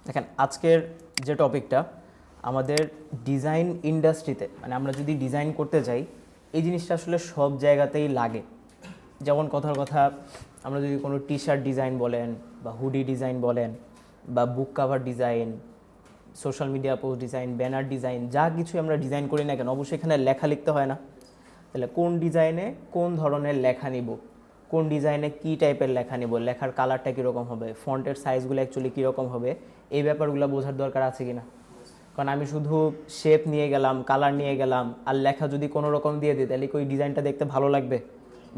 দেখেন আজকের যে টপিকটা আমাদের ডিজাইন ইন্ডাস্ট্রিতে, মানে আমরা যদি ডিজাইন করতে যাই এই জিনিসটা আসলে সব জায়গাতেই লাগে। যেমন কথার কথা, আমরা যদি কোনো টি শার্ট ডিজাইন বলেন বা হুডি ডিজাইন বলেন বা বুক cover design, social media post design, banner design, যা কিছু আমরা ডিজাইন করি না কেন অবশ্যই এখানে লেখা লিখতে হয় না? তাহলে কোন ডিজাইনে কোন ধরনের লেখা নিব, কোন ডিজাইনে কী টাইপের লেখা নিব, লেখার কালারটা কীরকম হবে, ফন্টের সাইজগুলো অ্যাকচুয়ালি কীরকম হবে, এই ব্যাপারগুলো বোঝার দরকার আছে কি না? কারণ আমি শুধু শেপ নিয়ে গেলাম, কালার নিয়ে গেলাম আর লেখা যদি কোনো রকম দিয়ে দিই তাহলে কি ওই ডিজাইনটা দেখতে ভালো লাগবে?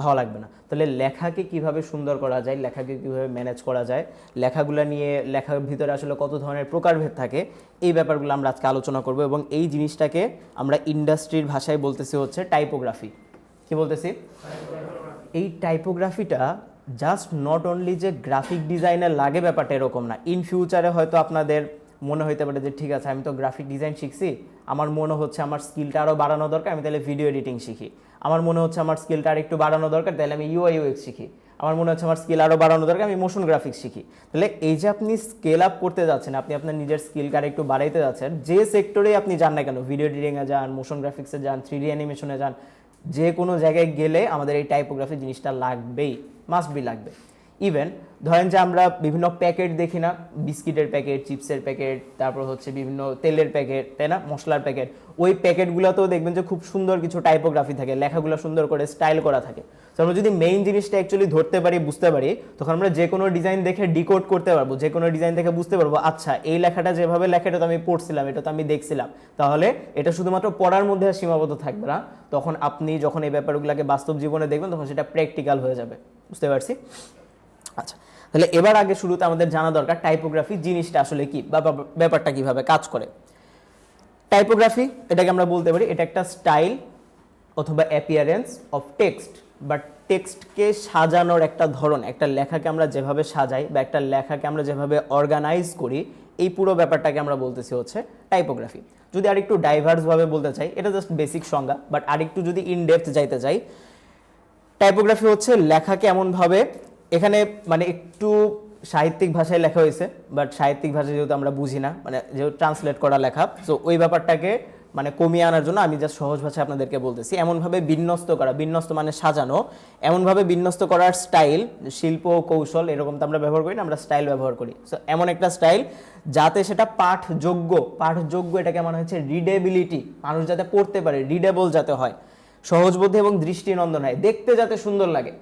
ভালো লাগবে না। তাহলে লেখাকে কিভাবে সুন্দর করা যায়, লেখাকে কীভাবে ম্যানেজ করা যায়, লেখাগুলো নিয়ে লেখার ভিতরে আসলে কত ধরনের প্রকারভেদ থাকে, এই ব্যাপারগুলো আমরা আজকে আলোচনা করব। এবং এই জিনিসটাকে আমরা ইন্ডাস্ট্রির ভাষায় বলতেছি হচ্ছে টাইপোগ্রাফি। কি বলতেছি? এই টাইপোগ্রাফিটা জাস্ট নট অনলি যে গ্রাফিক ডিজাইনের লাগে ব্যাপারটা এরকম না। ইন ফিউচারে হয়তো আপনাদের মনে হইতে পারে যে ঠিক আছে আমি তো গ্রাফিক ডিজাইন শিখছি, আমার মনে হচ্ছে আমার স্কিলটা আরও বাড়ানো দরকার, আমি তাহলে ভিডিও এডিটিং শিখি। আমার মনে হচ্ছে আমার স্কিলটা আর একটু বাড়ানো দরকার, তাহলে আমি ইউআই ইউএক্স শিখি। আমার মনে হচ্ছে আমার স্কিল আরও বাড়ানো দরকার, আমি মোশন গ্রাফিক্স শিখি। তাহলে এই যে আপনি স্কেল আপ করতে যাচ্ছেন, আপনি আপনার নিজের স্কিলকে আর একটু বাড়াইতে যাচ্ছেন, যে সেক্টরে আপনি যান না কেন, ভিডিও এডিটিংয়ে যান, মোশন গ্রাফিক্সে যান, 3D অ্যানিমেশনে যান, যে কোনো জায়গায় গেলে আমাদের এই টাইপোগ্রাফি জিনিসটা লাগবেই, মাস্ট বি লাগবে। ইভেন ধরেন যে আমরা বিভিন্ন প্যাকেট দেখি না, বিস্কিটের প্যাকেট, চিপসের প্যাকেট, তারপর হচ্ছে বিভিন্ন তেলের প্যাকেট, তাই না, মশলার প্যাকেট, ওই প্যাকেটগুলোতেও দেখবেন যে খুব সুন্দর কিছু টাইপোগ্রাফি থাকে, লেখাগুলো সুন্দর করে স্টাইল করা থাকে। তো আমরা যদি মেইন জিনিসটা অ্যাকচুয়ালি ধরতে পারি, বুঝতে পারি, তখন আমরা যে কোনো ডিজাইন দেখে ডিকোড করতে পারবো, যে কোনো ডিজাইন দেখে বুঝতে পারবো আচ্ছা এই লেখাটা যেভাবে লেখা এটা তো আমি পড়ছিলাম, এটা তো আমি দেখছিলাম। তাহলে এটা শুধুমাত্র পড়ার মধ্যে সীমাবদ্ধ থাকবে না, তখন আপনি যখন এই ব্যাপারগুলোকে বাস্তব জীবনে দেখবেন তখন সেটা প্র্যাকটিক্যাল হয়ে যাবে। বুঝতে পারছি? আচ্ছা, তাহলে এবার আগে শুরুতে আমাদের জানা দরকার টাইপোগ্রাফি জিনিসটা আসলে কি বা ব্যাপারটা কিভাবে কাজ করে। টাইপোগ্রাফি এটাকে আমরা বলতে পারি এটা একটা স্টাইল অথবা অ্যাপিয়ারেন্স অফ টেক্সট, বাট টেক্সটকে সাজানোর একটা ধরন, একটা লেখাকে আমরা যেভাবে সাজাই বা একটা লেখাকে আমরা যেভাবে অর্গানাইজ করি, এই পুরো ব্যাপারটাকে আমরা বলতেছি হচ্ছে টাইপোগ্রাফি। যদি আরেকটু ডাইভার্সভাবে বলতে চাই, এটা জাস্ট বেসিক সংজ্ঞা, বাট আরেকটু যদি ইন ডেপথ যাইতে চাই, টাইপোগ্রাফি হচ্ছে লেখাকে এমনভাবে, এখানে মানে একটু সাহিত্যিক ভাষায় লেখা হয়েছে, বাট সাহিত্যিক ভাষায় যেহেতু আমরা বুঝি না, মানে যেহেতু ট্রান্সলেট করা লেখা, সো ওই ব্যাপারটাকে মানে কমিয়ে আনার জন্য আমি জাস্ট সহজ ভাষায় আপনাদেরকে বলতেছি, এমনভাবে বিন্যস্ত করা, বিন্যস্ত মানে সাজানো, এমনভাবে বিন্যস্ত করার স্টাইল, শিল্প কৌশল এরকম তো আমরা ব্যবহার করি না, আমরা স্টাইল ব্যবহার করি। সো এমন একটা স্টাইল যাতে সেটা পাঠযোগ্য, পাঠযোগ্য এটাকে মনে হচ্ছে রিডেবিলিটি, মানুষ যাতে পড়তে পারে, রিডেবল যাতে হয়, সহজবোধ্য এবং দৃষ্টিনন্দন হয়, দেখতে যাতে সুন্দর লাগে।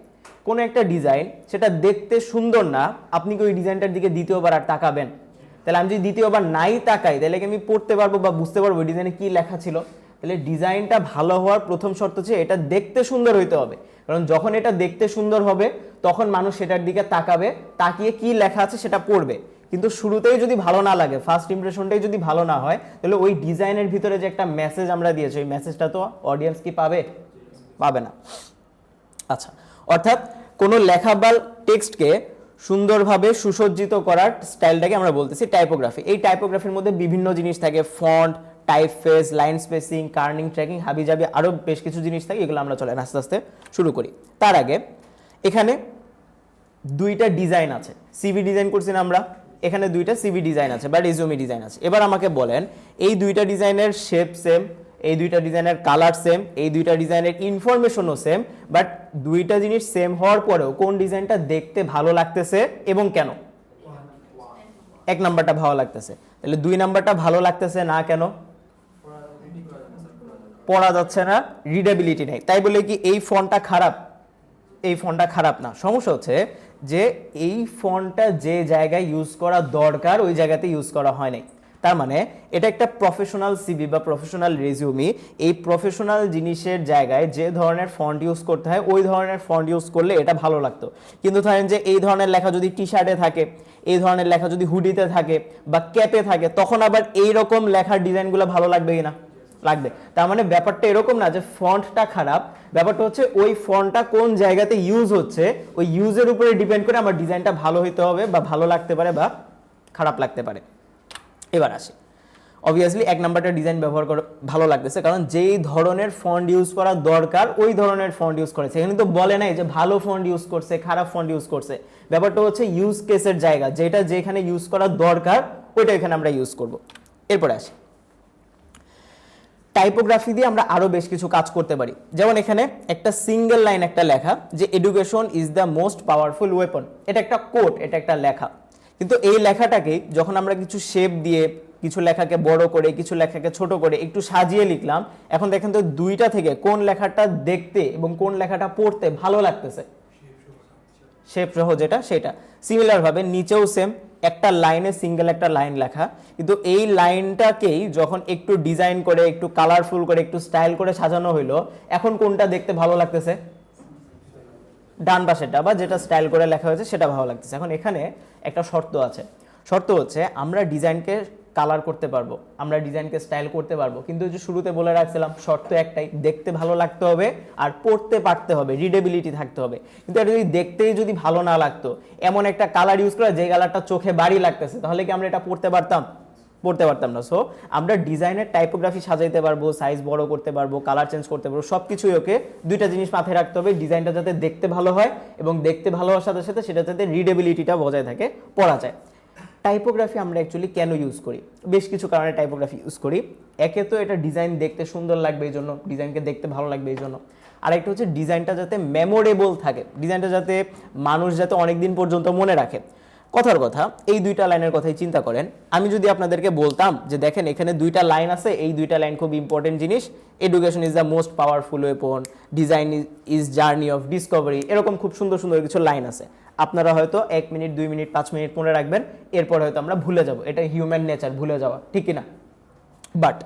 কোনো একটা ডিজাইন সেটা দেখতে সুন্দর না, আপনি কি ওই ডিজাইনটার দিকে দ্বিতীয়বার আর তাকাবেন? তাহলে আমি যদি দ্বিতীয়বার নাই তাকাই তাহলে কি আমি পড়তে পারবো বা বুঝতে পারবো ওই ডিজাইনে কি লেখা ছিল? তাহলে ডিজাইনটা ভালো হওয়ার প্রথম শর্ত হচ্ছে এটা দেখতে সুন্দর হইতে হবে, কারণ যখন এটা দেখতে সুন্দর হবে তখন মানুষ সেটার দিকে তাকাবে, তাকিয়ে কি লেখা আছে সেটা পড়বে। কিন্তু শুরুতেই যদি ভালো না লাগে, ফার্স্ট ইমপ্রেশনটাই যদি ভালো না হয়, তাহলে ওই ডিজাইনের ভিতরে যে একটা মেসেজ আমরা দিয়েছি ওই মেসেজটা তো অডিয়েন্স কি পাবে? পাবে না। আচ্ছা, অর্থাৎ কোনো লেখা বা টেক্সটকে সুন্দরভাবে সুসজ্জিত করার স্টাইলটাকে আমরা বলতেছি টাইপোগ্রাফি। এই টাইপোগ্রাফির মধ্যে বিভিন্ন জিনিস থাকে, font, typeface, line spacing, kerning, tracking, হাবিজাবি, আরও বেশ কিছু জিনিস থাকে, এগুলো আমরা চলেন আস্তে আস্তে শুরু করি। তার আগে এখানে দুইটা ডিজাইন আছে, সিভি ডিজাইন করছি না আমরা, এখানে দুইটা সিভি ডিজাইন আছে বা রেজুমি ডিজাইন আছে। এবার আমাকে বলেন এই দুইটা ডিজাইনের শেপ সেম, এই দুইটা ডিজাইনের কালার সেম, এই দুইটা ডিজাইনের ইনফরমেশনও সেম, বাট দুইটা জিনিস সেম হওয়ার পরেও কোন ডিজাইনটা দেখতে ভালো লাগতেছে এবং কেন? এক নাম্বারটা ভালো লাগতেছে। তাহলে দুই নাম্বারটা ভালো লাগতেছে না কেন? পড়া যাচ্ছে না, রিডেবিলিটি নেই। তাই বলে কি এই ফন্টটা খারাপ? এই ফন্টটা খারাপ না, সমস্যা হচ্ছে যে এই ফন্টটা যে জায়গায় ইউজ করা দরকার ওই জায়গাতে ইউজ করা হয় নাই। তার মানে এটা একটা প্রফেশনাল সিভি বা প্রফেশনাল রেজিউমি, এই প্রফেশনাল জিনিসের জায়গায় যে ধরনের ফন্ট ইউজ করতে হয় ওই ধরনের ফন্ট ইউজ করলে এটা ভালো লাগতো। কিন্তু ধরেন যে এই ধরনের লেখা যদি টি শার্টে থাকে, এই ধরনের লেখা যদি হুডিতে থাকে বা ক্যাপে থাকে, তখন আবার এইরকম লেখার ডিজাইনগুলো ভালো লাগবে কিনা? লাগবে। তার মানে ব্যাপারটা এরকম না যে ফন্টটা খারাপ, ব্যাপারটা হচ্ছে ওই ফন্টটা কোন জায়গাতে ইউজ হচ্ছে ওই ইউজের উপরে ডিপেন্ড করে আমার ডিজাইনটা ভালো হইতে হবে বা ভালো লাগতে পারে বা খারাপ লাগতে পারে। এবার আসি, অবভিয়াসলি এক নাম্বারটা ডিজাইন ব্যবহার করে ভালো লাগতেছে কারণ যেই ধরনের ফন্ট ইউজ করা দরকার ওই ধরনের ফন্ট ইউজ করেছে। এখানে তো বলে নাই যে ভালো ফন্ট ইউজ করছে, খারাপ ফন্ট ইউজ করছে, ব্যাপারটা হচ্ছে ইউজ কেসের জায়গা, যেটা যেখানে ইউজ করা দরকার ওইটা এখানে আমরা ইউজ করব। এরপরে আসি, টাইপোগ্রাফি দিয়ে আমরা আরো বেশ কিছু কাজ করতে পারি। যেমন এখানে একটা সিঙ্গেল লাইন একটা লেখা যে education is the most powerful weapon, এটা একটা কোট, এটা একটা লেখা। কিন্তু এই লেখাটাকে যখন আমরা কিছু শেপ দিয়ে কিছু লেখাকে বড় করে কিছু লেখাকে ছোট করে একটু সাজিয়ে লিখলাম, এখন দেখেন তো দুইটা থেকে কোন লেখাটা দেখতে এবং কোন লেখাটা পড়তে ভালো লাগতেছে, শেপ সহ যেটা সেটা। সিমিলার ভাবে নিচেও সেম, একটা লাইনে সিঙ্গেল একটা লাইন লেখা, কিন্তু এই লাইনটাকেই যখন একটু ডিজাইন করে একটু কালারফুল করে একটু স্টাইল করে সাজানো হইলো, এখন কোনটা দেখতে ভালো লাগতেছে, ডান পাশেরটা বা যেটা স্টাইল করে লেখা হয়েছে সেটা ভালো লাগতেছে। এখন এখানে একটা শর্ত আছে, শর্ত হচ্ছে আমরা ডিজাইনকে কালার করতে পারবো, আমরা ডিজাইনকে স্টাইল করতে পারবো, কিন্তু যে শুরুতে বলে রাখছিলাম শর্ত একটাই, দেখতে ভালো লাগতে হবে আর পড়তে পারতে হবে, রিডেবিলিটি থাকতে হবে। কিন্তু এটা যদি দেখতেই যদি ভালো না লাগতো, এমন একটা কালার ইউজ করে যে কালারটা চোখে বাড়ি লাগতেছে, তাহলে কি আমরা এটা পড়তে পারতাম? পড়তে পারতাম না। সো আমরা ডিজাইনের টাইপোগ্রাফি সাজাইতে পারবো, সাইজ বড় করতে পারবো, কালার চেঞ্জ করতে পারবো, সবকিছুই ওকে। দুইটা জিনিস মাথায় রাখতে হবে, ডিজাইনটা যাতে দেখতে ভালো হয় এবং দেখতে ভালো হওয়ার সাথে সাথে সেটা যাতে রিডেবিলিটিটা বজায় থাকে, পড়া যায়। টাইপোগ্রাফি আমরা অ্যাকচুয়ালি কেন ইউজ করি? বেশ কিছু কারণে টাইপোগ্রাফি ইউজ করি। একে তো এটা ডিজাইন দেখতে সুন্দর লাগবে এই জন্য, ডিজাইনকে দেখতে ভালো লাগবে এই জন্য। আরেকটা হচ্ছে ডিজাইনটা যাতে মেমোরেবল থাকে, ডিজাইনটা যাতে মানুষ যাতে অনেক দিন পর্যন্ত মনে রাখে। কথার কথা, এই দুইটা লাইনের কথাই চিন্তা করেন। আমি যদি আপনাদেরকে বলতাম যে দেখেন এখানে দুইটা লাইন আছে, এই দুইটা লাইন খুব ইম্পর্টেন্ট জিনিস, education is the most powerful weapon, design is journey of Discovery, এরকম খুব সুন্দর সুন্দর কিছু লাইন আছে। আপনারা হয়তো 1 মিনিট 2 মিনিট 5 মিনিট মনে রাখবেন, এরপর হয়তো আমরা ভুলে যাব, এটা হিউম্যান নেচার, ভুলে যাওয়া, ঠিক কিনা? বাট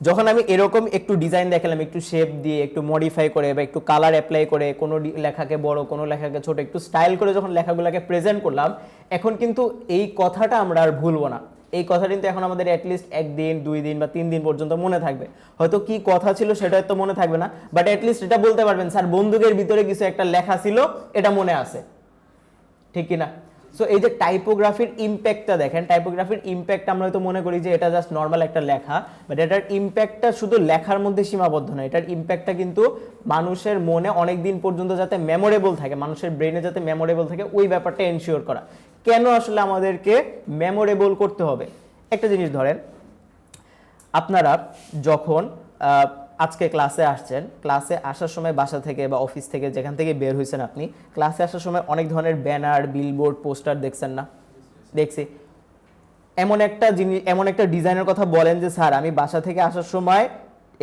যখন আমি এরকম একটু ডিজাইন দেখালাম, একটু শেপ দিয়ে একটু মডিফাই করে বা একটু কালার অ্যাপ্লাই করে কোনো লেখাকে বড় কোনো লেখাকে ছোট একটু স্টাইল করে যখন লেখাগুলোকে প্রেজেন্ট করলাম, এখন কিন্তু এই কথাটা আমরা আর ভুলবো না। এই কথা কিন্তু এখন আমাদের অ্যাটলিস্ট 1 দিন 2 দিন বা 3 দিন পর্যন্ত মনে থাকবে। হয়তো কি কথা ছিল সেটা হয়তো মনে থাকবে না, বাট অ্যাটলিস্ট এটা বলতে পারবেন স্যার বন্দুকের ভিতরে কিছু একটা লেখা ছিল, এটা মনে আছে, ঠিক কিনা? সো এই যে টাইপোগ্রাফির ইম্প্যাক্টটা দেখেন, টাইপোগ্রাফির ইম্প্যাক্ট আমরা হয়তো মনে করি যে এটা জাস্ট নর্মাল একটা লেখা, বাট এটার ইম্প্যাক্টটা শুধু লেখার মধ্যে সীমাবদ্ধ নয়, এটার ইম্প্যাক্টটা কিন্তু মানুষের মনে অনেক দিন পর্যন্ত যাতে মেমোরেবল থাকে, মানুষের ব্রেনে যাতে মেমোরেবল থাকে, ওই ব্যাপারটা এনশিওর করা। কেন আসলে আমাদেরকে মেমোরেবল করতে হবে? একটা জিনিস ধরেন, আপনারা যখন আজকে ক্লাসে আসছেন, ক্লাসে আসার সময় বাসা থেকে বা অফিস থেকে যেখান থেকে বের হয়েছেন আপনি, ক্লাসে আসার সময় অনেক ধরনের ব্যানার, বিলবোর্ড, পোস্টার দেখছেন না? দেখছি। এমন একটা জিনিস, এমন একটা ডিজাইনের কথা বলেন যে স্যার আমি বাসা থেকে আসার সময়,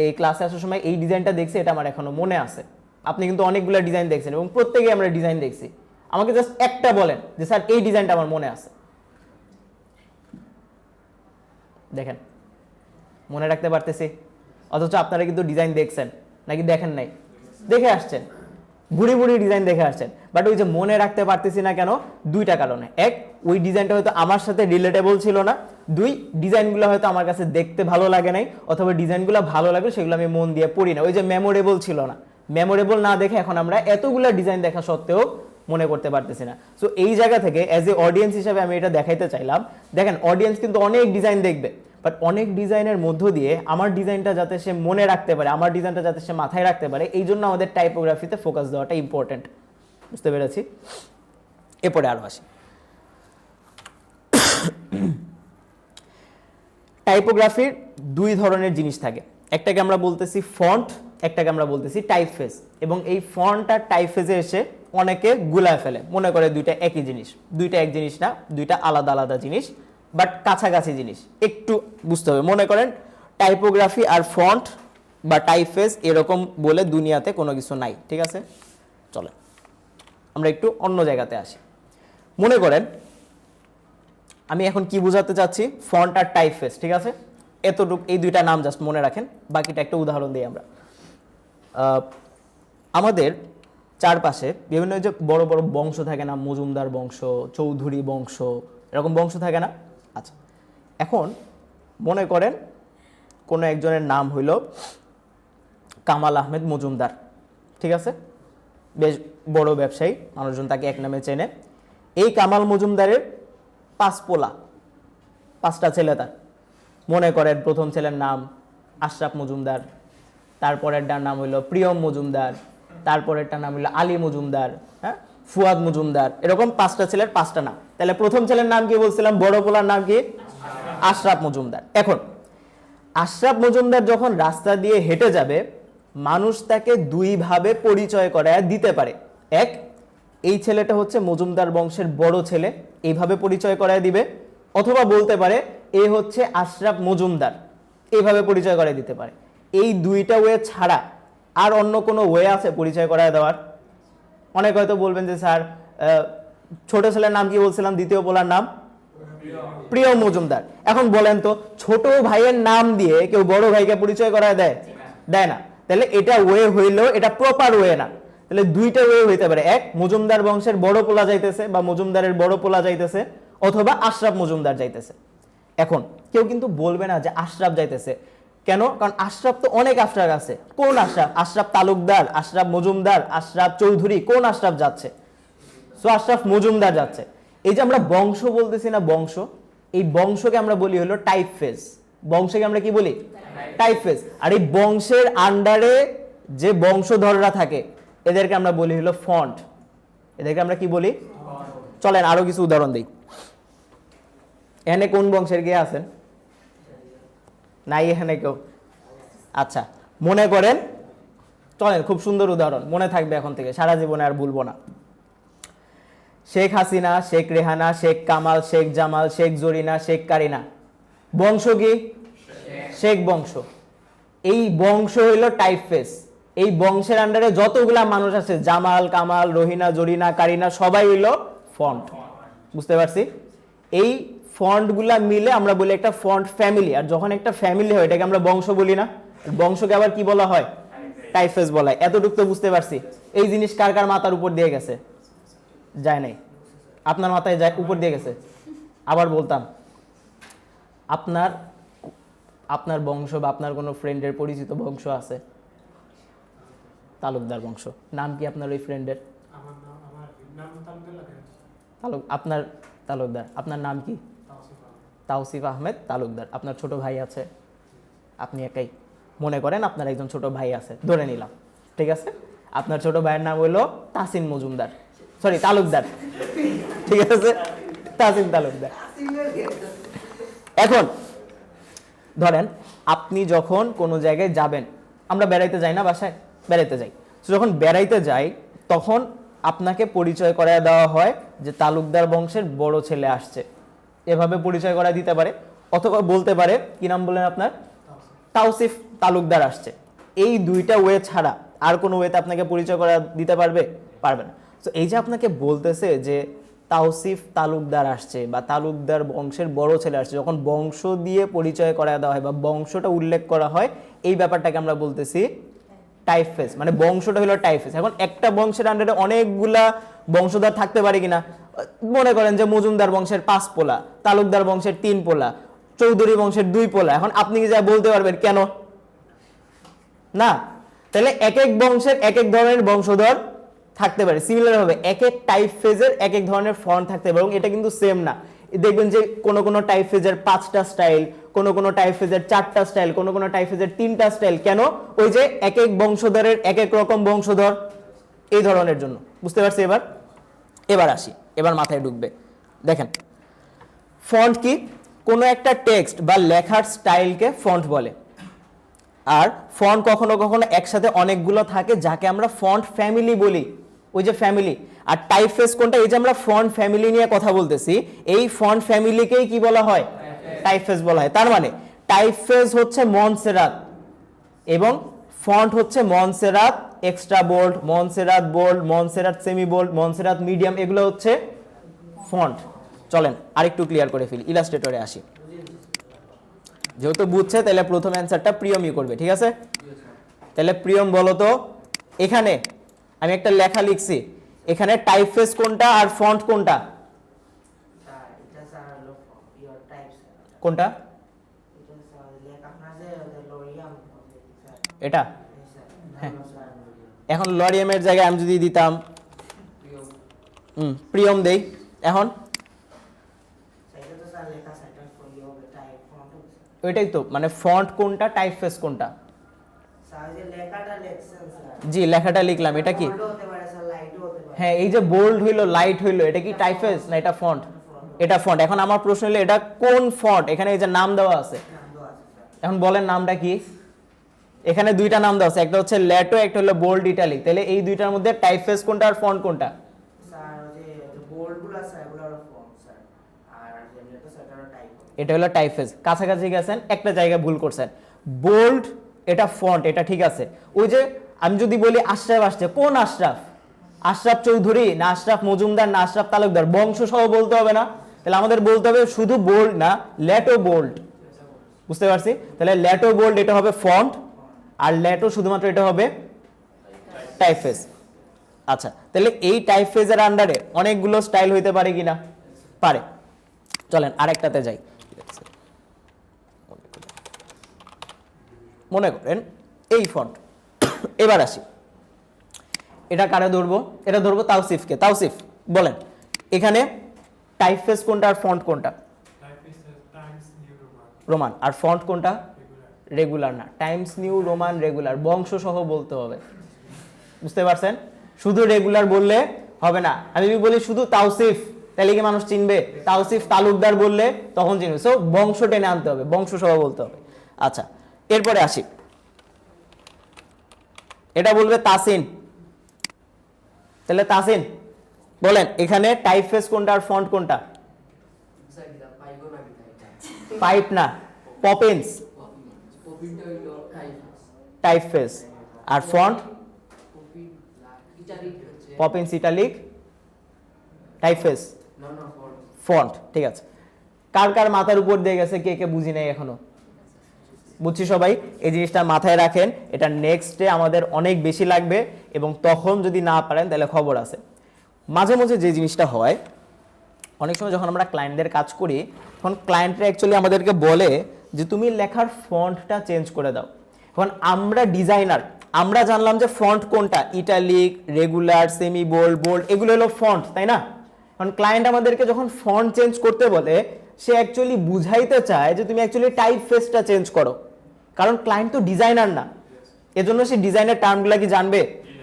এই ক্লাসে আসার সময় এই ডিজাইনটা দেখছি, এটা আমার এখনো মনে আছে। আপনি কিন্তু অনেকগুলো ডিজাইন দেখছেন এবং প্রত্যেকেই আমরা ডিজাইন দেখছি। আমাকে জাস্ট একটা বলেন যে স্যার এই ডিজাইনটা আমার মনে আছে। দেখেন, মনে রাখতে পারতেছি, অথচ আপনারা কিন্তু ডিজাইন দেখছেন নাকি দেখেন নাই? দেখে আসছেন, বুড়ি বুড়ি ডিজাইন দেখে আসছেন, বাট ওই যে মনে রাখতে পারতেছি না কেন? দুইটা কারণে। এক, ওই ডিজাইনটা হয়তো আমার সাথে রিলেটেবল ছিল না। 2, ডিজাইনগুলো হয়তো আমার কাছে দেখতে ভালো লাগে নাই, অথবা ডিজাইনগুলো ভালো লাগে সেগুলো আমি মন দিয়ে পড়ি না, ওই যে মেমোরেবল ছিল না। মেমোরেবল না দেখে এখন আমরা এতগুলা ডিজাইন দেখা সত্ত্বেও মনে করতে পারতেছি না। সো এই জায়গা থেকে অ্যাজ এ অডিয়েন্স হিসাবে আমি এটা দেখাইতে চাইলাম, দেখেন অডিয়েন্স কিন্তু অনেক ডিজাইন দেখবে, বাট অনেক ডিজাইনের মধ্য দিয়ে আমার ডিজাইনটা যাতে সে মনে রাখতে পারে, আমার ডিজাইনটা যাতে সে মাথায় রাখতে পারে, এই জন্য আমাদের টাইপোগ্রাফিতে ফোকাস দেওয়াটা ইম্পর্টেন্ট। বুঝতে পেরেছি? এরপরে আরো আসি, টাইপোগ্রাফির 2 ধরনের জিনিস থাকে, একটাকে আমরা বলতেছি ফন্ট, একটাকে আমরা বলতেছি টাইপফেস। এবং এই ফন্ট আর টাইপফেসে এসে অনেকে গুলায় ফেলে, মনে করে দুইটা একই জিনিস। দুইটা এক জিনিস না, দুইটা আলাদা আলাদা জিনিস, বাট কাছাকাছি জিনিস। একটু বুঝতে হবে, মনে করেন টাইপোগ্রাফি আর ফন্ট বা টাইপফেস এরকম বলে দুনিয়াতে কোনো কিছু নাই, ঠিক আছে? চলে আমরা একটু অন্য জায়গাতে আসি। মনে করেন আমি এখন কি বোঝাতে চাচ্ছি, ফন্ট আর টাইপফেস, ঠিক আছে? এতটুকু, এই দুইটা নাম জাস্ট মনে রাখেন, বাকিটা একটা উদাহরণ দিই আমরা। আমাদের চারপাশে বিভিন্ন যে বড় বড় বংশ থাকে না, মজুমদার বংশ, চৌধুরী বংশ, এরকম বংশ থাকে না? আচ্ছা, এখন মনে করেন কোনো একজনের নাম হইল কামাল আহমেদ মজুমদার, ঠিক আছে? বেশ বড় ব্যবসায়ী, মানুষজন তাকে এক নামে চেনে। এই কামাল মজুমদারের 5 পোলা, 5টা ছেলে তার। মনে করেন প্রথম ছেলের নাম আশরাফ মজুমদার, তারপরেরটার নাম হইল প্রিয়ম মজুমদার, তারপরেরটার নাম হইল আলী মজুমদার, হ্যাঁ, ফুয়াদ মজুমদার, এরকম 5টা ছেলের 5টা নাম। তাহলে প্রথম ছেলের নাম কি বলছিলাম? বড় পোলার নাম কি? আশরাফ মজুমদার। এখন আশরাফ মজুমদার যখন রাস্তা দিয়ে হেঁটে যাবে, মানুষ তাকে দুইভাবে পরিচয় করায় দিতে পারে। এক, এই ছেলেটা হচ্ছে মজুমদার বংশের বড় ছেলে, এইভাবে পরিচয় করায় দিবে। অথবা বলতে পারে এ হচ্ছে আশরাফ মজুমদার, এইভাবে পরিচয় করায় দিতে পারে। এই দুইটা ওয়ে ছাড়া আর অন্য কোনো ওয়ে আছে পরিচয় করায় দেওয়ার? অনেক হয়তো বলবেন যে স্যার ছোট ছেলের নাম কি বলছিলাম, দ্বিতীয় পোলার নাম প্রিয় মজুমদার। এখন বলেন তো, ছোট ভাইয়ের নাম দিয়ে কেউ বড় ভাইকে পরিচয় করায় দেয়? দেয় না। তাহলে এটা ওয়ে হইলেও এটা প্রপার ওয়ে না। তাহলে দুইটা ওয়ে হইতে পারে, এক মজুমদার বংশের বড় পোলা যাইতেছে বা মজুমদারের বড় পোলা যাইতেছে, অথবা আশরাফ মজুমদার যাইতেছে। এখন কেউ কিন্তু বলবে না যে আশরাফ যাইতেছে, কেন? কারণ আশরাফ তো অনেক আশরাফ আছে। কোন আশরাফ? আশরাফ তালুকদার, আশরাফ মজুমদার, আশরাফ চৌধুরী, কোন আশরাফ যাচ্ছে? সো আশরাফ মজুমদার যাচ্ছে। এই যে আমরা বংশ বলতেছি না, বংশ, এই বংশকে আমরা বলি হলো টাইপ ফেজ। বংশকে আমরা কি বলি? Type phase. আর এই বংশের আন্ডারে যে বংশধররা থাকে এদেরকে আমরা বলি হলো ফন্ট। এদেরকে আমরা কি বলি? চলেন আরো কিছু উদাহরণ দিই। এখানে কোন বংশের কে আছেন? নাই এখানে কেউ? আচ্ছা, মনে করেন, চলেন খুব সুন্দর উদাহরণ, মনে থাকবে এখন থেকে, সারা জীবনে আর ভুলবো না। শেখ হাসিনা, শেখ রেহানা, শেখ কামাল, শেখ জামাল, শেখ জরিনা, শেখ কারিনা, বংশ কি? শেখ বংশ। এই বংশ হইল টাইপ ফেস। এই বংশের আন্ডারে যতগুলা মানুষ আছে, জামাল, কামাল, রহিনা, জরিনা, কারিনা, সবাই হইল ফন্ট। বুঝতে পারছি? এই ফন্ট গুলা মিলে আমরা বলি একটা ফন্ট ফ্যামিলি। আর যখন একটা ফ্যামিলি হয় এটাকে আমরা বংশ বলি না? বংশকে আবার কি বলা হয়? টাইপ ফেস বলা হয়। এতটুকু তো বুঝতে পারছি। এই জিনিস কার কার মাথার উপর দিয়ে গেছে? যায় নাই? আপনার মাথায় যায় উপর দিয়ে গেছে? আবার বলতাম, আপনার আপনার বংশ বা আপনার কোনো ফ্রেন্ডের পরিচিত বংশ আছে? তালুকদার বংশ। নাম কি আপনার ওই ফ্রেন্ডের? আপনার তালুকদার। আপনার নাম কি? তাওসিফ আহমেদ তালুকদার। আপনার ছোট ভাই আছে? আপনি একাই? মনে করেন আপনার একজন ছোট ভাই আছে, ধরে নিলাম, ঠিক আছে? আপনার ছোট ভাইয়ের নাম হলো তাসিন মজুমদার, সরি তালুকদার, ঠিক আছে? তাসিন তালুকদার। এখন ধরেন আপনি যখন কোনো জায়গায় যাবেন, আমরা বেড়াইতে যাই না, বাসায় বেড়াইতে যাই, যখন বেড়াইতে যাই তখন আপনাকে পরিচয় করায় দেওয়া হয় যে তালুকদার বংশের বড় ছেলে আসছে, এভাবে পরিচয় করায় দিতে পারে। অথবা বলতে পারে, কি নাম বলেন আপনার? তাওসিফ তালুকদার আসছে। এই দুইটা ওয়ে ছাড়া আর কোনো ওয়েতে আপনাকে পরিচয় করা দিতে পারবে? পারবে না। তো এই যে আপনাকে বলতেছে যে তাওসিফ তালুকদার আসছে বা তালুকদার বংশের বড় ছেলে আসছে, যখন বংশ দিয়ে পরিচয় করা দেওয়া হয় বা বংশটা উল্লেখ করা হয়, এই ব্যাপারটাকে আমরা বলতেছি টাইপ ফেস। মানে বংশটা হলো টাইপ ফেস। এখন একটা বংশের আন্ডারে অনেকগুলা বংশধর থাকতে পারে কিনা? মনে করেন যে মজুমদার বংশের 5 পোলা, তালুকদার বংশের 3 পোলা, চৌধুরী বংশের 2 পোলা। এখন আপনি কি যা বলতে পারবেন কেন? না। তাহলে এক এক বংশের এক এক ধরনের বংশধর থাকতে পারে। সিমিলার ভাবে এক এক টাইপ ফেজের এক এক ধরনের ফন্ট থাকতে পারে, এবং এটা কিন্তু সেম না। দেখবেন যে কোনো কোনো টাইপ ফেজের 5টা স্টাইল, কোনো কোনো টাইপ ফেজের 4টা স্টাইল, কোনো কোনো টাইপ ফেজের 3টা স্টাইল। কেন? ওই যে এক এক বংশধরের এক এক রকম বংশধর, এই ধরনের জন্য। বুঝতে পারছি? এবার আসি, এবার মাথায় ঢুকবে। দেখেন, ফন্ট কি? কোনো একটা টেক্সট বা লেখার স্টাইলকে ফন্ট বলে। আর ফন্ট কখনো কখনো একসাথে অনেকগুলো থাকে যাকে আমরা ফন্ট ফ্যামিলি বলি। ওই যে ফ্যামিলি। আর টাইপ ফেস কোনটা? এই যে আমরা ফন্ট ফ্যামিলি নিয়ে কথা বলতেছি, এই ফন্ট ফ্যামিলিকেই কি বলা হয়? টাইপ ফেস বলা হয়। তার মানে টাইপ ফেস হচ্ছে মনসেরাত এবং ফন্ট হচ্ছে Montserrat extra bold, Montserrat bold, Montserrat semi bold, Montserrat medium, এগুলো হচ্ছে ফন্ট। চলেন আরেকটু ক্লিয়ার করে ফেলি, ইলাস্ট্রেটরে আসি। যেহেতু বুঝছে তাহলে প্রথম অ্যান্সারটা প্রিয়মই করবে, ঠিক আছে? তাহলে প্রিয়ম বলো তো, এখানে আমি একটা লেখা লিখছি, এখানে টাইপ ফেস কোনটা আর ফন্ট কোনটা? কোনটা? এটা? হ্যাঁ। এখন লরিয়ামের জায়গায় আমি যদি দিতাম প্রিয়ম দেই, এখন ওইটাই তো, মানে ফন্ট কোনটা, টাইপ ফেস কোনটা? জি, লেখাটা লিখলাম, এটা কি? হ্যাঁ, এই যে বোল্ড হইলো, লাইট হইলো, এটা কি টাইপ ফেস না এটা ফন্ট? এটা ফন্ট। এখন আমার প্রশ্ন হলো এটা কোন ফন্ট? এখানে এই যে নাম দেওয়া আছে, এখন বলেন নামটা কি? এখানে দুইটা নাম দেওয়া আছে, একটা হচ্ছে ল্যাটো, একটা হলো বোল্ড ইটালিক। তাহলে এই দুইটার মধ্যে টাইপফেস কোনটা আর ফন্ট কোনটা? এটা হলো টাইপফেস। কাছাকাছি গেছেন, একটা জায়গায় ভুল করছেন। বোল্ড এটা ফন্ট, এটা ঠিক আছে। ওই যে আমি যদি বলি আশরাফ আসছে, কোন আশরাফ? আশরাফ চৌধুরী না আশরাফ মজুমদার না আশরাফ তালুকদার? বংশ সহ বলতে হবে না? তাহলে আমাদের বলতে হবে শুধু বোল্ড না, ল্যাটো বোল্ড। বুঝতে পারছি? তাহলে ল্যাটো বোল্ড এটা হবে ফন্ট, আর ল্যাটো শুধুমাত্র এটা হবে টাইপফেস। আচ্ছা, তাহলে এই টাইপফেসের আন্ডারে অনেকগুলো স্টাইল হইতে পারে কিনা? পারে। চলেন আরেকটাতে যাই। মনে করেন এই ফন্ট। এবার আসি, এটা কারে ধরবো? এটা ধরবো তাওসিফকে। তাওসিফ বলেন এখানে টাইপফেস কোনটা আর ফন্ট কোনটা? রোমান। আর ফন্ট কোনটা? রেগুলার না, টাইমস নিউ রোমান রেগুলার, বংশ সহ বলতে হবে। বুঝতে পারছেন? শুধু রেগুলার বললে হবে না। আমি যদি বলি শুধু তাওসিফ, তাহলে কি মানুষ চিনবে? তাওসিফ তালুকদার বললে তখন চিনবে। সো বংশ টেনে আনতে হবে, বংশ সহ বলতে হবে। আচ্ছা, এরপরে আসি, এটা বলবে তাসিন। তাহলে তাসিন বলেন এখানে টাইপফেস কোনটা আর ফন্ট কোনটা? পাইপ না, পপিন্স। টাইপফেস আর font Poppins italic, typeface font. ঠিক আছে, কার কার মাথার উপর দিয়ে গেছে কে কে বুঝি নাই এখনো? বুঝছি সবাই? এই জিনিসটা মাথায় রাখেন, এটা নেক্সটে আমাদের অনেক বেশি লাগবে, এবং তখন যদি না পারেন তাহলে খবর আছে। মাঝে মাঝে যে জিনিসটা হয়, অনেক সময় যখন আমরা ক্লায়েন্টদের কাজ করি, তখন ক্লায়েন্টরা অ্যাকচুয়ালি আমাদেরকে বলে যে তুমি লেখার ফন্টটা চেঞ্জ করে দাও। এখন আমরা ডিজাইনার, আমরা জানলাম যে ফন্ট কোনটা, italic, regular, semi bold, bold, এগুলো হলো ফন্ট, তাই না? কারণ ক্লায়েন্ট আমাদেরকে যখন ফন্ট চেঞ্জ করতে বলে, সে অ্যাকচুয়ালি বুঝাইতে চায় যে তুমি অ্যাকচুয়ালি টাইপফেসটা চেঞ্জ করো। কারণ ক্লায়েন্ট তো ডিজাইনার না, এজন্য সে ডিজাইনের টার্মগুলো কি জানবে?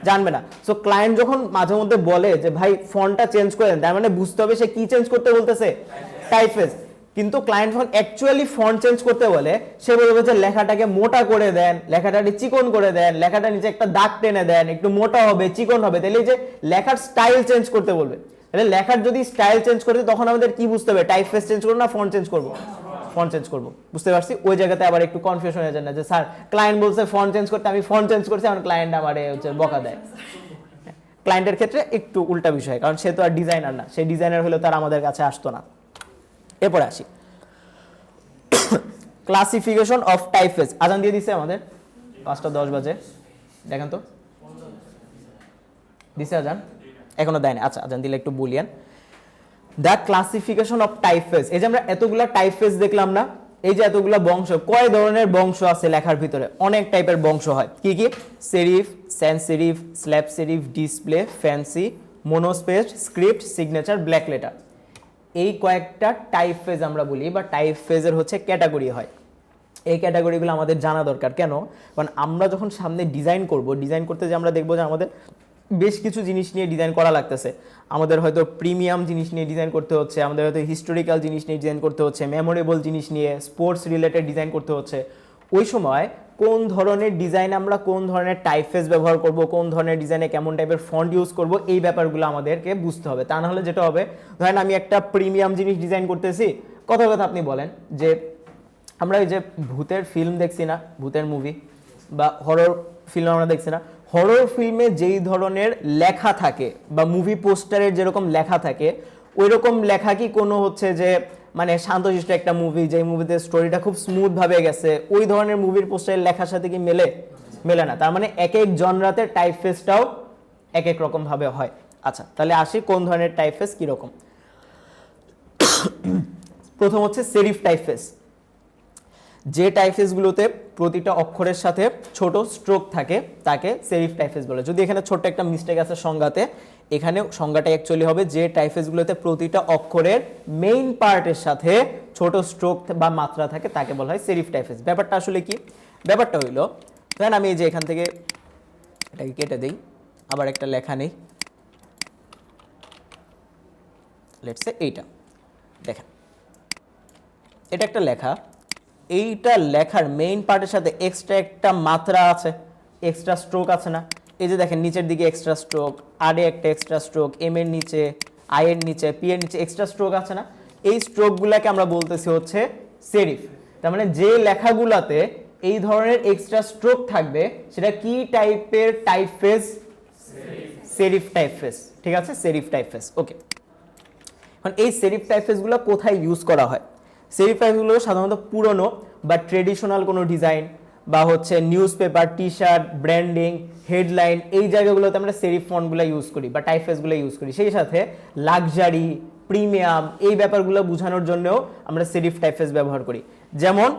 জানবে না। সো ক্লায়েন্ট যখন মাঝে মধ্যে বলে যে ভাই ফন্টটা চেঞ্জ করে দেন, তার মানে বুঝতে হবে সে কি চেঞ্জ করতে বলতেছে? টাইপফেস। কিন্তু ক্লায়েন্ট যখন অ্যাকচুয়ালি ফন্ট চেঞ্জ করতে বলে, সে বলবে যে লেখাটাকে মোটা করে দেন, লেখাটাকে চিকন করে দেন, লেখাটা নিচে একটা দাগ টেনে দেন, একটু মোটা হবে, চিকন হবে। তাহলে এই যে লেখার স্টাইল চেঞ্জ করতে বলবে, তাহলে লেখার যদি স্টাইল চেঞ্জ করতে, তখন আমাদের কি বুঝতে হবে? টাইপফেস চেঞ্জ করবো না ফন্ট চেঞ্জ করবো? ফন্ট চেঞ্জ করবো। বুঝতে পারছি? ওই জায়গাতে আবার একটু কনফিউশন হয়ে যায় না যে স্যার ক্লায়েন্ট বলছে ফন্ট চেঞ্জ করতে, আমি ফন্ট চেঞ্জ করছি, আমার ক্লায়েন্ট আমারে হচ্ছে বকা দেয়। ক্লায়েন্টের ক্ষেত্রে একটু উল্টা বিষয়, কারণ সে তো আর ডিজাইনার না, সে ডিজাইনার হলে তার আমাদের কাছে আসতো না। এরপরে আসি, ক্লাসিফিকেশন অফ টাইপফেস। আজান দিয়ে দিছে আমাদের 5:10 বাজে, দেখেন তো দিছে আজান? এখনো দেয়নি। আচ্ছা, আজান দিলে একটু বলিয়েন। The classification of typeface. এই যে আমরা এতগুলা টাইপফেস দেখলাম না, এই যে এতগুলা বংশ, কয় ধরনের বংশ আছে লেখার ভিতরে? অনেক টাইপের বংশ হয়। কি কি? Serif, sans serif, slab serif, display, fancy, monospace, script, signature, black letter. এই কয়েকটা টাইপফেস আমরা বলি, বা টাইপফেসের হচ্ছে ক্যাটাগরি হয়। এই ক্যাটাগরিগুলো আমাদের জানা দরকার। কেন? কারণ আমরা যখন সামনে ডিজাইন করব, ডিজাইন করতে যে আমরা দেখবো যে আমাদের বেশ কিছু জিনিস নিয়ে ডিজাইন করা লাগতেছে। আমাদের হয়তো প্রিমিয়াম জিনিস নিয়ে ডিজাইন করতে হচ্ছে, আমাদের হয়তো হিস্টোরিক্যাল জিনিস নিয়ে ডিজাইন করতে হচ্ছে, মেমোরেবল জিনিস নিয়ে, স্পোর্টস রিলেটেড ডিজাইন করতে হচ্ছে। ওই সময় কোন ধরনের ডিজাইন আমরা কোন ধরনের টাইপফেস ব্যবহার করব, কোন ধরনের ডিজাইনে কেমন টাইপের ফন্ট ইউজ করব, এই ব্যাপারগুলো আমাদেরকে বুঝতে হবে। তা না হলে যেটা হবে, ধরেন আমি একটা প্রিমিয়াম জিনিস ডিজাইন করতেছি, কথা আপনি বলেন যে আমরা এই যে ভূতের ফিল্ম দেখছি না, ভূতের মুভি বা হরর ফিল্ম আমরা দেখছি না, হরর ফিল্মে যেই ধরনের লেখা থাকে বা মুভি পোস্টারের যেরকম লেখা থাকে, ওই রকম লেখা কি কোনো হচ্ছে যে মানে শান্তশিষ্ট একটা মুভি, যে মুভিতে স্টোরিটা খুব স্মুথ ভাবে গেছে, ওই ধরনের মুভির পোস্টারের লেখার সাথে কি মেলে? মেলে না। তার মানে এক এক জনরাতে টাইপফেসটাও এক এক রকম ভাবে হয়। আচ্ছা, তাহলে আসি কোন ধরনের টাইপফেস কিরকম। প্রথম হচ্ছে সেরিফ টাইপফেস। যে টাইপফেসগুলোতে প্রতিটা অক্ষরের সাথে ছোট স্ট্রোক থাকে তাকে সেরিফ টাইপফেস বলে। যদি এখানে ছোট্ট একটা মিস্টেক আছে সংজ্ঞাতে, এখানে সংজ্ঞাটা অ্যাকচুয়ালি হবে যে টাইপফেসগুলোতে প্রতিটা অক্ষরের মেইন পার্টের সাথে ছোট স্ট্রোক বা মাত্রা থাকে তাকে বলা হয় সেরিফ টাইপফেস। ব্যাপারটা আসলে কি? ব্যাপারটা হইল, ধরেন আমি এই যে এখান থেকে এটাকে কেটে দিই, আবার একটা লেখা নেই, লেটস সে এইটা। দেখেন এটা একটা লেখা, এইটা লেখার মেইন পার্টের সাথে এক্সট্রা একটা মাত্রা আছে, এক্সট্রা স্ট্রোক আছে না? এই যে দেখেন নিচের দিকে এক্সট্রা স্ট্রোক, আরে একটা এক্সট্রা স্ট্রোক, এম এর নিচে, আই এর নিচে, পি এর নিচে এক্সট্রা স্ট্রোক আছে না? এই স্ট্রোকগুলোকে আমরা বলতেছি হচ্ছে সেরিফ। তার মানে যে লেখাগুলোতে এই ধরনের এক্সট্রা স্ট্রোক থাকবে সেটা কি টাইপের টাইপফেস? Serif typeface. ঠিক আছে, সেরিফ টাইপফেস। ওকে, এখন এই সেরিফ টাইপফেসগুলো কোথায় ইউজ করা হয়? সেরিফ টাইপফেসগুলো সাধারণত পুরনো বা ট্রেডিশনাল কোনো ডিজাইন বা হচ্ছে news paper, T shirt, branding, headline, এই জায়গাগুলোতে আমরা সেরিফ ফন্টগুলো ইউজ করি বা টাইপফেসগুলো ইউজ করি। সেই সাথে লাক্সারি, প্রিমিয়াম এই ব্যাপারগুলো বোঝানোর জন্যও আমরা সেরিফ টাইপফেস ব্যবহার করি। যেমন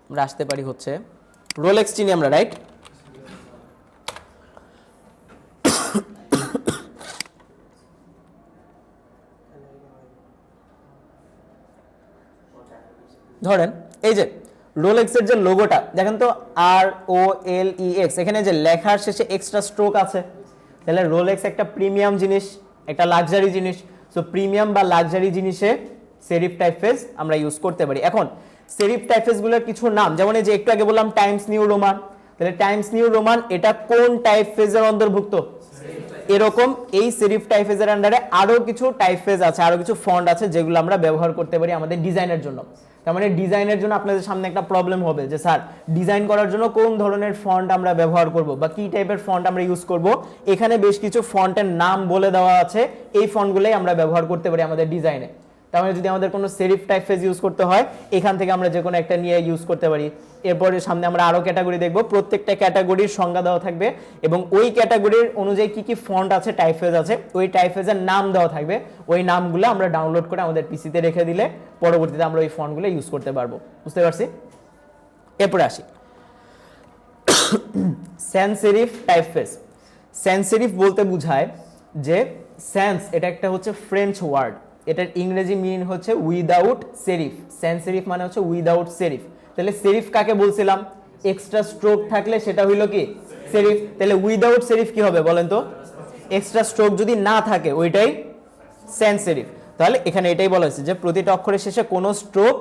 আমরা আসতে পারি হচ্ছে রোলেক্স, চিনি আমরা, রাইট? ধরেন এই যে রোলেক্সের যে লোগোটা দেখেন তো, ROLEX, এখানে যে লেখার শেষে এক্সট্রা স্ট্রোক আছে, তাহলে রোলেক্স একটা প্রিমিয়াম জিনিস, একটা লাক্সারি জিনিস। সো প্রিমিয়াম বা লাক্সারি জিনিসে সেরিফ টাইপফেস আমরা ইউজ করতে পারি। এখন সেরিফ টাইপফেসগুলোর কিছু নাম, যেমন এই যে একটু আগে বললাম টাইমস নিউ রোমান, তাহলে টাইমস নিউ রোমান এটা কোন টাইপফেসের অন্তর্ভুক্ত? এরকম এই সেরিফ টাইপফেসের আন্ডারে আরো কিছু টাইপফেস আছে, আরো কিছু ফন্ট আছে যেগুলো আমরা ব্যবহার করতে পারি আমাদের ডিজাইনের জন্য। তার মানে ডিজাইনের জন্য আপনাদের সামনে একটা প্রবলেম হবে যে স্যার ডিজাইন করার জন্য কোন ধরনের ফন্ট আমরা ব্যবহার করব বা কি টাইপের ফন্ট আমরা ইউজ করব। এখানে বেশ কিছু ফন্টের নাম বলে দেওয়া আছে, এই ফন্টগুলোই আমরা ব্যবহার করতে পারি আমাদের ডিজাইনে। তার মানে যদি আমাদের কোনো সেরিফ টাইপফেস ইউজ করতে হয় এখান থেকে আমরা যে কোনো একটা নিয়ে ইউজ করতে পারি। এরপরে সামনে আমরা আরো ক্যাটাগরি দেখব, প্রত্যেকটা ক্যাটাগরির সংজ্ঞা দেওয়া থাকবে এবং ওই ক্যাটাগরির অনুযায়ী কি কি ফন্ট আছে, টাইপফেস আছে, ওই টাইপফেসের নাম দেওয়া থাকবে। ওই নামগুলো আমরা ডাউনলোড করে আমাদের পিসিতে রেখে দিলে পরবর্তীতে আমরা ওই ফন্টগুলো ইউজ করতে পারবো। বুঝতে পারছি? এরপরে আসি sans serif typeface. sans serif বলতে বোঝায় যে sans এটা একটা হচ্ছে ফ্রেঞ্চ ওয়ার্ড, এটার ইংরেজি মিনিং হচ্ছে উইদাউট সেরিফ। sans serif মানে হচ্ছে উইদাউট সেরিফ। তাহলে সেরিফ কাকে বলছিলাম? এক্সট্রা স্ট্রোক থাকলে সেটা হইলো কি সেরিফ। তাহলে উইদাউট সেরিফ কি হবে বলেন তো? এক্সট্রা স্ট্রোক যদি না থাকে ওইটাই sans serif। তাহলে এখানে এটাই বলা হয়েছে যে প্রতিটা অক্ষরের শেষে কোনো স্ট্রোক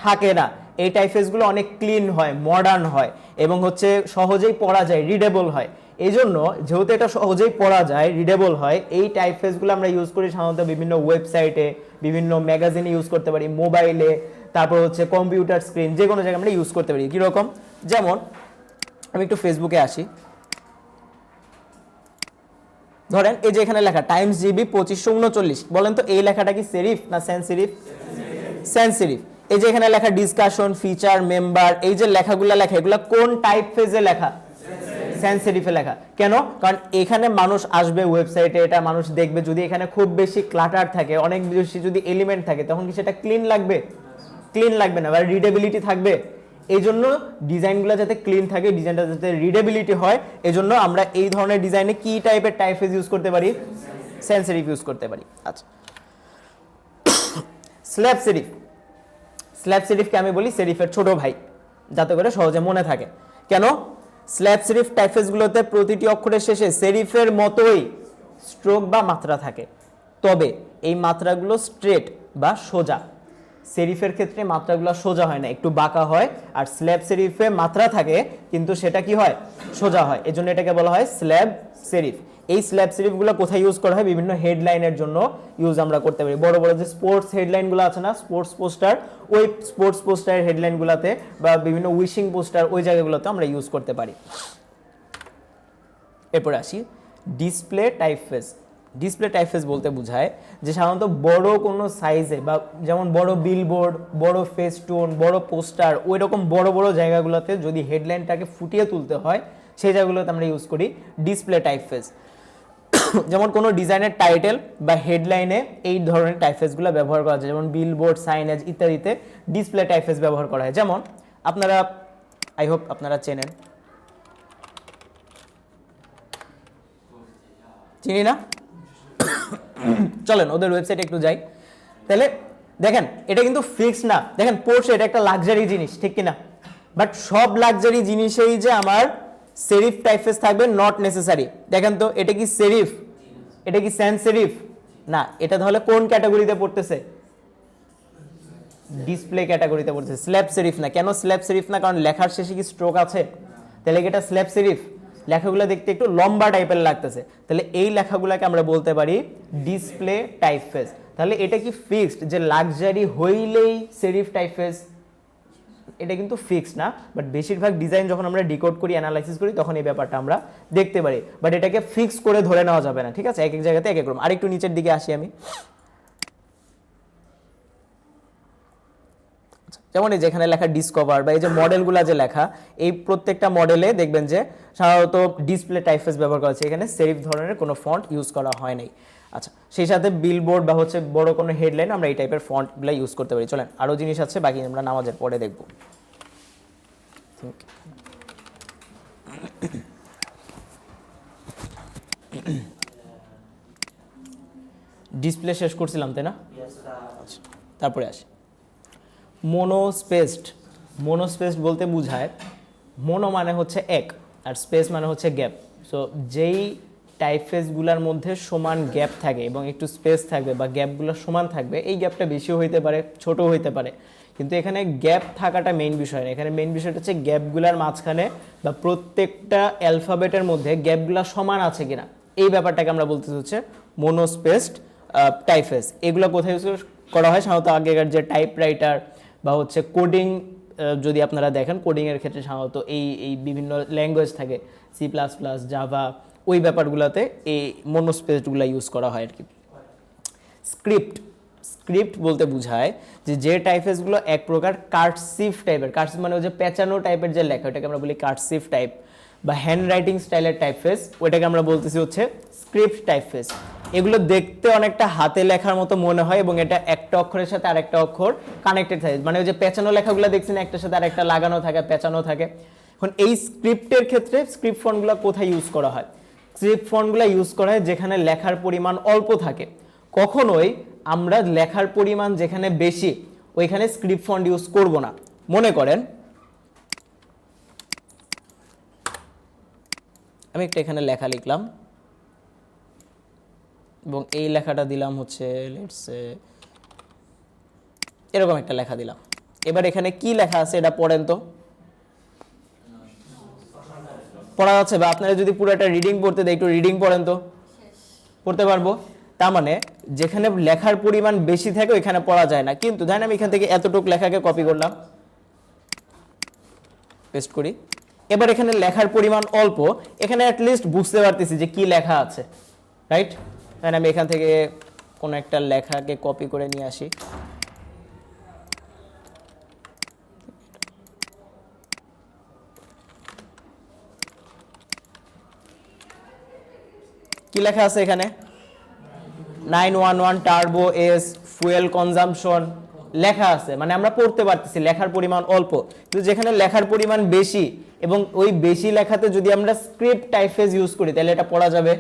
থাকে না। এই টাইপফেসগুলো অনেক ক্লিন হয়, মডার্ন হয় এবং হচ্ছে সহজেই পড়া যায়, রিডেবল হয়। এই জন্য যেহেতু এটা সহজেই পড়া যায়, রিডেবল হয়, এই টাইপফেসগুলো আমরা ইউজ করি সাধারণত বিভিন্ন ওয়েবসাইটে, বিভিন্ন ম্যাগাজিনে ইউজ করতে পারি, মোবাইলে, তারপর হচ্ছে কম্পিউটার স্ক্রিন, যে কোনো জায়গায় আমরা ইউজ করতে পারি। কীরকম? যেমন আমি একটু ফেসবুকে আসি, ধরেন এই যে এখানে লেখা টাইমস জিবি 2539, বলেন তো এই লেখাটা কি সেরিফ না sans serif? sans serif। এই যে এখানে লেখা ডিসকাশন, ফিচার, মেম্বার, এই যে লেখাগুলো লেখা এগুলো কোন টাইপফেসে লেখা? sans serif-এ লেখা। কেন? কারণ এখানে মানুষ আসবে ওয়েবসাইটে, এটা মানুষ দেখবে, যদি এখানে খুব বেশি ক্লাটার থাকে, অনেক বেশি যদি এলিমেন্ট থাকে তখন কি সেটা ক্লিন লাগবে? ক্লিন লাগবে না। বা রিডেবিলিটি থাকবে? এই জন্য ডিজাইনগুলো যাতে ক্লিন থাকে, ডিজাইনটা যাতে রিডেবিলিটি হয়, এই জন্য আমরা এই ধরনের ডিজাইনে কি টাইপের টাইপফেস ইউজ করতে পারি? sans serif ইউজ করতে পারি। আচ্ছা, স্ল্যাব সেরিফ। স্ল্যাব সেরিফকে আমি বলি সেরিফের ছোট ভাই, যাতে করে সহজে মনে থাকে। কেন? স্ল্যাব সেরিফ টাইপফেসগুলোতে প্রতিটি অক্ষরের শেষে সেরিফের মতোই স্ট্রোক বা মাত্রা থাকে, তবে এই মাত্রাগুলো স্ট্রেট বা সোজা। সেরিফের ক্ষেত্রে মাত্রাগুলো সোজা হয় না, একটু বাঁকা হয়। আর স্ল্যাব সেরিফে মাত্রা থাকে কিন্তু সেটা কি হয়? সোজা হয়। এজন্য এটাকে বলা হয় স্ল্যাব সেরিফ। এই স্ল্যাব সেরিফগুলো কোথায় ইউজ করা হয়? বিভিন্ন হেডলাইনের জন্য ইউজ আমরা করতে পারি। বড় বড় যে স্পোর্টস হেডলাইনগুলো আছে না, স্পোর্টস পোস্টার, ওই স্পোর্টস পোস্টারের হেডলাইনগুলোতে বা বিভিন্ন উইশিং পোস্টার, ওই জায়গাগুলোতে আমরা ইউজ করতে পারি। এরপরে আসি ডিসপ্লে টাইপফেস। ডিসপ্লে টাইপফেস বলতে বোঝায় যে সাধারণত বড় কোনো সাইজে বা যেমন বড় বিলবোর্ড, বড় ফেস্টুন, বড় পোস্টার, ওই রকম বড় বড় জায়গাগুলোতে যদি হেডলাইনটাকে ফুটিয়ে তুলতে হয় সেই জায়গাগুলোতে আমরা ইউজ করি ডিসপ্লে টাইপফেস। যেমন কোনো ডিজাইনের টাইটেল বা হেডলাইনে এই ধরনের টাইপফেসগুলো ব্যবহার করা যায়, যেমন বিলবোর্ড, সাইনেজ ইত্যাদিতে ডিসপ্লে টাইপফেস ব্যবহার করা হয়। যেমন আপনারা, আই হোপ আপনারা চেনেন, চিনি না? চলেন ওদের ওয়েবসাইটে একটু যাই। তাহলে দেখেন এটা কিন্তু ফিক্স না। দেখেন পোর্শে এটা একটা লাক্সারি জিনিস, ঠিক কিনা? বাট সব লাক্সারি জিনিসেই যে আমার সেরিফ টাইপফেস থাকবে নট নেসেসারি। দেখেন তো এটা কি সেরিফ? এটা কি sans serif? না, এটা তাহলে কোন ক্যাটাগরিতে পড়তেছে? ডিসপ্লে ক্যাটাগরিতে পড়তেছে, স্ল্যাব সেরিফ না। কেন স্ল্যাব সেরিফ না? কারণ লেখার শেষে কি স্ট্রোক আছে? তাহলে কি এটা স্ল্যাব সেরিফ? লেখাগুলো দেখতে একটু লম্বা টাইপের লাগতেছে, তাহলে এই লেখাগুলোকে আমরা বলতে পারি ডিসপ্লে টাইপফেস। তাহলে এটা কি ফিক্সড যে লাক্সারি হইলেই সেরিফ টাইপফেস? এটা কিন্তু ফিক্সড না, বাট বেশিরভাগ ডিজাইন যখন আমরা ডিকোড করি, অ্যানালাইসিস করি, তখন এই ব্যাপারটা আমরা দেখতে পারি, বাট এটাকে ফিক্স করে ধরে নেওয়া যাবে না, ঠিক আছে? এক এক জায়গাতে এক এক রকম। আরেকটু নিচের দিকে আসি আমি, যেমন এই যেখানে লেখা ডিসকভার বা এই যে মডেলগুলো যে লেখা, এই প্রত্যেকটা মডেলে দেখবেন যে সাধারণত ডিসপ্লে টাইপফেস ব্যবহার করা হচ্ছে, এখানে সেরিফ ধরনের কোনো ফন্ট ইউজ করা হয় নাই। আচ্ছা, সেই সাথে বিলবোর্ড বা হচ্ছে বড় কোনো হেডলাইন আমরা এই টাইপের ফন্টগুলো ইউজ করতে পারি। চলেন আরও জিনিস আছে, বাকি আমরা নামাজের পরে দেখব। ডিসপ্লে শেষ করছিলাম তাই না? আচ্ছা, তারপরে আসি মোনোস্পেসড। মোনোস্পেসড বলতে বোঝায়, মোনো মানে হচ্ছে এক, আর স্পেস মানে হচ্ছে গ্যাপ। সো যেই টাইপফেসগুলোর মধ্যে সমান গ্যাপ থাকে এবং একটু স্পেস থাকবে বা গ্যাপগুলো সমান থাকবে, এই গ্যাপটা বেশিও হইতে পারে, ছোটও হইতে পারে, কিন্তু এখানে গ্যাপ থাকাটা মেইন বিষয় না। এখানে মেইন বিষয়টা হচ্ছে গ্যাপগুলোর মাঝখানে বা প্রত্যেকটা অ্যালফাবেটের মধ্যে গ্যাপগুলো সমান আছে কিনা, এই ব্যাপারটাকে আমরা বলতে হচ্ছে মোনোস্পেসড টাইপফেস। এগুলো কোথায় ইউজ করা হয়? সাধারণত আগেকার যে টাইপরাইটার বা হচ্ছে কোডিং, যদি আপনারা দেখেন কোডিংয়ের ক্ষেত্রে সাধারণত এই বিভিন্ন ল্যাঙ্গুয়েজ থাকে, সি প্লাস প্লাস, জাভা, ওই ব্যাপারগুলোতে এই মোনোস্পেসডগুলো ইউজ করা হয় আর কি। স্ক্রিপ্ট, স্ক্রিপ্ট বলতে বোঝায় যে টাইপফেসগুলো এক প্রকার কার্সিভ টাইপের। কার্সিভ মানে হচ্ছে পেঁচানো টাইপের যে লেখা, ওটাকে আমরা বলি কার্সিভ টাইপ, বা হ্যান্ড রাইটিং স্টাইলের টাইপফেস, ওইটাকে আমরা বলতেছি হচ্ছে স্ক্রিপ্ট টাইপফেস। এগুলো দেখতে অনেকটা হাতে লেখার মতো মনে হয় এবং এটা একটা অক্ষরের সাথে আরেকটা অক্ষর কানেক্টেড থাকে, মানে ওই যে পেঁচানো লেখাগুলো দেখছেন একটার সাথে আরেকটা লাগানো থাকে, পেঁচানো থাকে। এখন এই স্ক্রিপ্টের ক্ষেত্রে স্ক্রিপ্ট ফন্টগুলো কোথায় ইউজ করা হয়? স্ক্রিপ্ট ফন্টগুলো ইউজ করা হয় যেখানে লেখার পরিমাণ অল্প থাকে। কখনোই আমরা লেখার পরিমাণ যেখানে বেশি ওইখানে স্ক্রিপ্ট ফন্ট ইউজ করব না। মনে করেন আমি একটা এখানে লেখা লিখলাম এবং এই লেখাটা দিলাম হচ্ছে লেটস সে এরকম একটা লেখা দিলাম। এবার এখানে কি লেখা আছে এটা পড়েন তো, পড়া যাচ্ছে? বা আপনারা যদি পুরো একটা রিডিং পড়তে দেয়, একটু রিডিং পড়েন তো, পড়তে পারবো? তার মানে যেখানে লেখার পরিমাণ বেশি থাকে ওইখানে পড়া যায় না। কিন্তু ধরেন আমি এখান থেকে এতটুকু লেখাকে কপি করলাম, পেস্ট করি, এবার এখানে লেখার পরিমাণ অল্প, এখানে অ্যাটলিস্ট বুঝতে পারতেছি যে কি লেখা আছে, রাইট? তাই আমি এখান থেকে কোনো একটা লেখাকে কপি করে নিয়ে আসি, কি লেখা আছে এখানে? 911 টার্বো এস ফুয়েল কনজাম্পশন লেখা আছে, মানে আমরা পড়তে পারতেছি, লেখার পরিমাণ অল্প। কিন্তু যেখানে লেখার পরিমাণ বেশি এবং ওই বেশি লেখাতে যদি আমরা স্ক্রিপ্ট টাইপফেস ইউজ করি তাহলে এটা পড়া যাবে?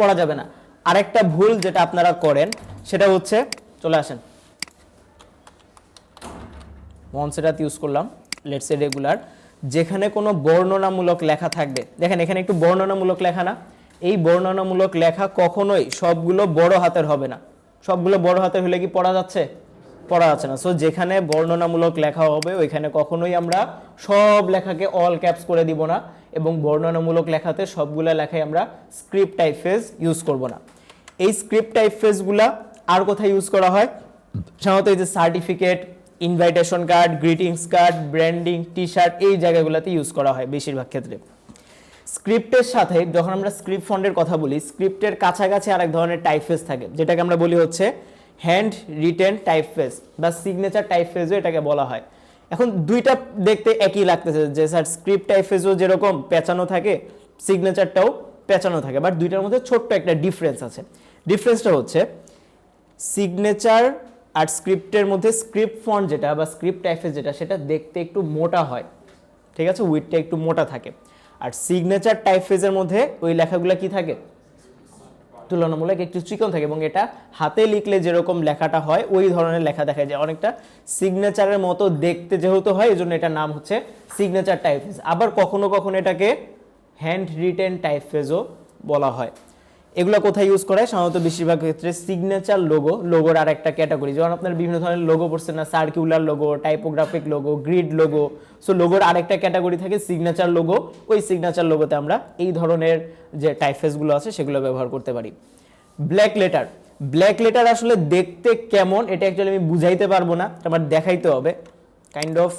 পড়া যাবে না। আরেকটা ভুল যেটা আপনারা করেন সেটা হচ্ছে, চলে আসেন, মনসেরাত ইউজ করলাম, লেটস সে রেগুলার, যেখানে কোনো বর্ণনামূলক লেখা থাকবে, দেখেন এখানে একটু বর্ণনামূলক লেখা না, এই বর্ণনামূলক লেখা কখনোই সবগুলো বড় হাতের হবে না। সবগুলো বড় হাতের হলে কি পড়া যাচ্ছে? পড়া যাচ্ছে না। সো যেখানে বর্ণনামূলক লেখা হবে ওইখানে কখনোই আমরা সব লেখাকে অল ক্যাপস করে দিব না, এবং বর্ণনামূলক লেখাতে সবগুলো লেখায় আমরা স্ক্রিপ্ট টাইপফেস ইউজ করব না। এই স্ক্রিপ্ট টাইপফেসগুলা আর কোথায় ইউজ করা হয়? সাধারণত এই যে certificate, invitation card, greetings card, branding, T shirt, এই জায়গাগুলোতে ইউজ করা হয় বেশিরভাগ ক্ষেত্রে। স্ক্রিপ্টের সাথে যখন আমরা স্ক্রিপ্ট ফন্টের কথা বলি, স্ক্রিপ্টের কাছাকাছি আরেক ধরনের টাইপফেস থাকে, যেটাকে আমরা বলি হচ্ছে হ্যান্ড রিটেন টাইপফেস বা সিগনেচার টাইপফেসও এটাকে বলা হয়। এখন দুইটা দেখতে একই লাগতেছে যে স্যার স্ক্রিপ্ট টাইপফেসও যেরকম পেঁচানো থাকে, সিগনেচারটাও পেঁচানো থাকে, বাট দুইটার মধ্যে ছোট্ট একটা ডিফারেন্স আছে। ডিফারেন্সটা হচ্ছে সিগনেচার আর স্ক্রিপ্টের মধ্যে স্ক্রিপ্ট ফন্ট যেটা বা স্ক্রিপ্ট টাইপফেস যেটা, সেটা দেখতে একটু মোটা হয়, ঠিক আছে, উইডটা একটু মোটা থাকে। আর সিগনেচার টাইপফেসের মধ্যে ওই লেখাগুলো কি থাকে? তুলনামূলক একটু চিকন থাকে, এবং এটা হাতে লিখলে যেরকম লেখাটা হয় ওই ধরনের লেখা দেখা যায়, অনেকটা সিগনেচারের মতো দেখতে যেহেতু হয়, এই জন্য এটার নাম হচ্ছে সিগনেচার টাইপফেস। আবার কখনো কখনো এটাকে হ্যান্ড রিটেন টাইপফেসও বলা হয়। এগুলো কোথায় ইউজ করা হয়? সাধারণত বেশিরভাগ ক্ষেত্রে সিগনেচার লোগো, লোগোর আর একটা ক্যাটাগরি, যেমন আপনার বিভিন্ন ধরনের লোগো পড়ছেন না, circular logo, typographic logo, grid logo. So লোগোর আরেকটা ক্যাটাগরি থাকে সিগনেচার লোগো। ওই সিগনেচার লোগোতে আমরা এই ধরনের যে টাইপফেসগুলো আছে সেগুলো ব্যবহার করতে পারি। ব্ল্যাক লেটার, ব্ল্যাক লেটার আসলে দেখতে কেমন এটা অ্যাকচুয়ালি আমি বুঝাইতে পারবো না, আমার দেখাইতে হবে। কাইন্ড অফ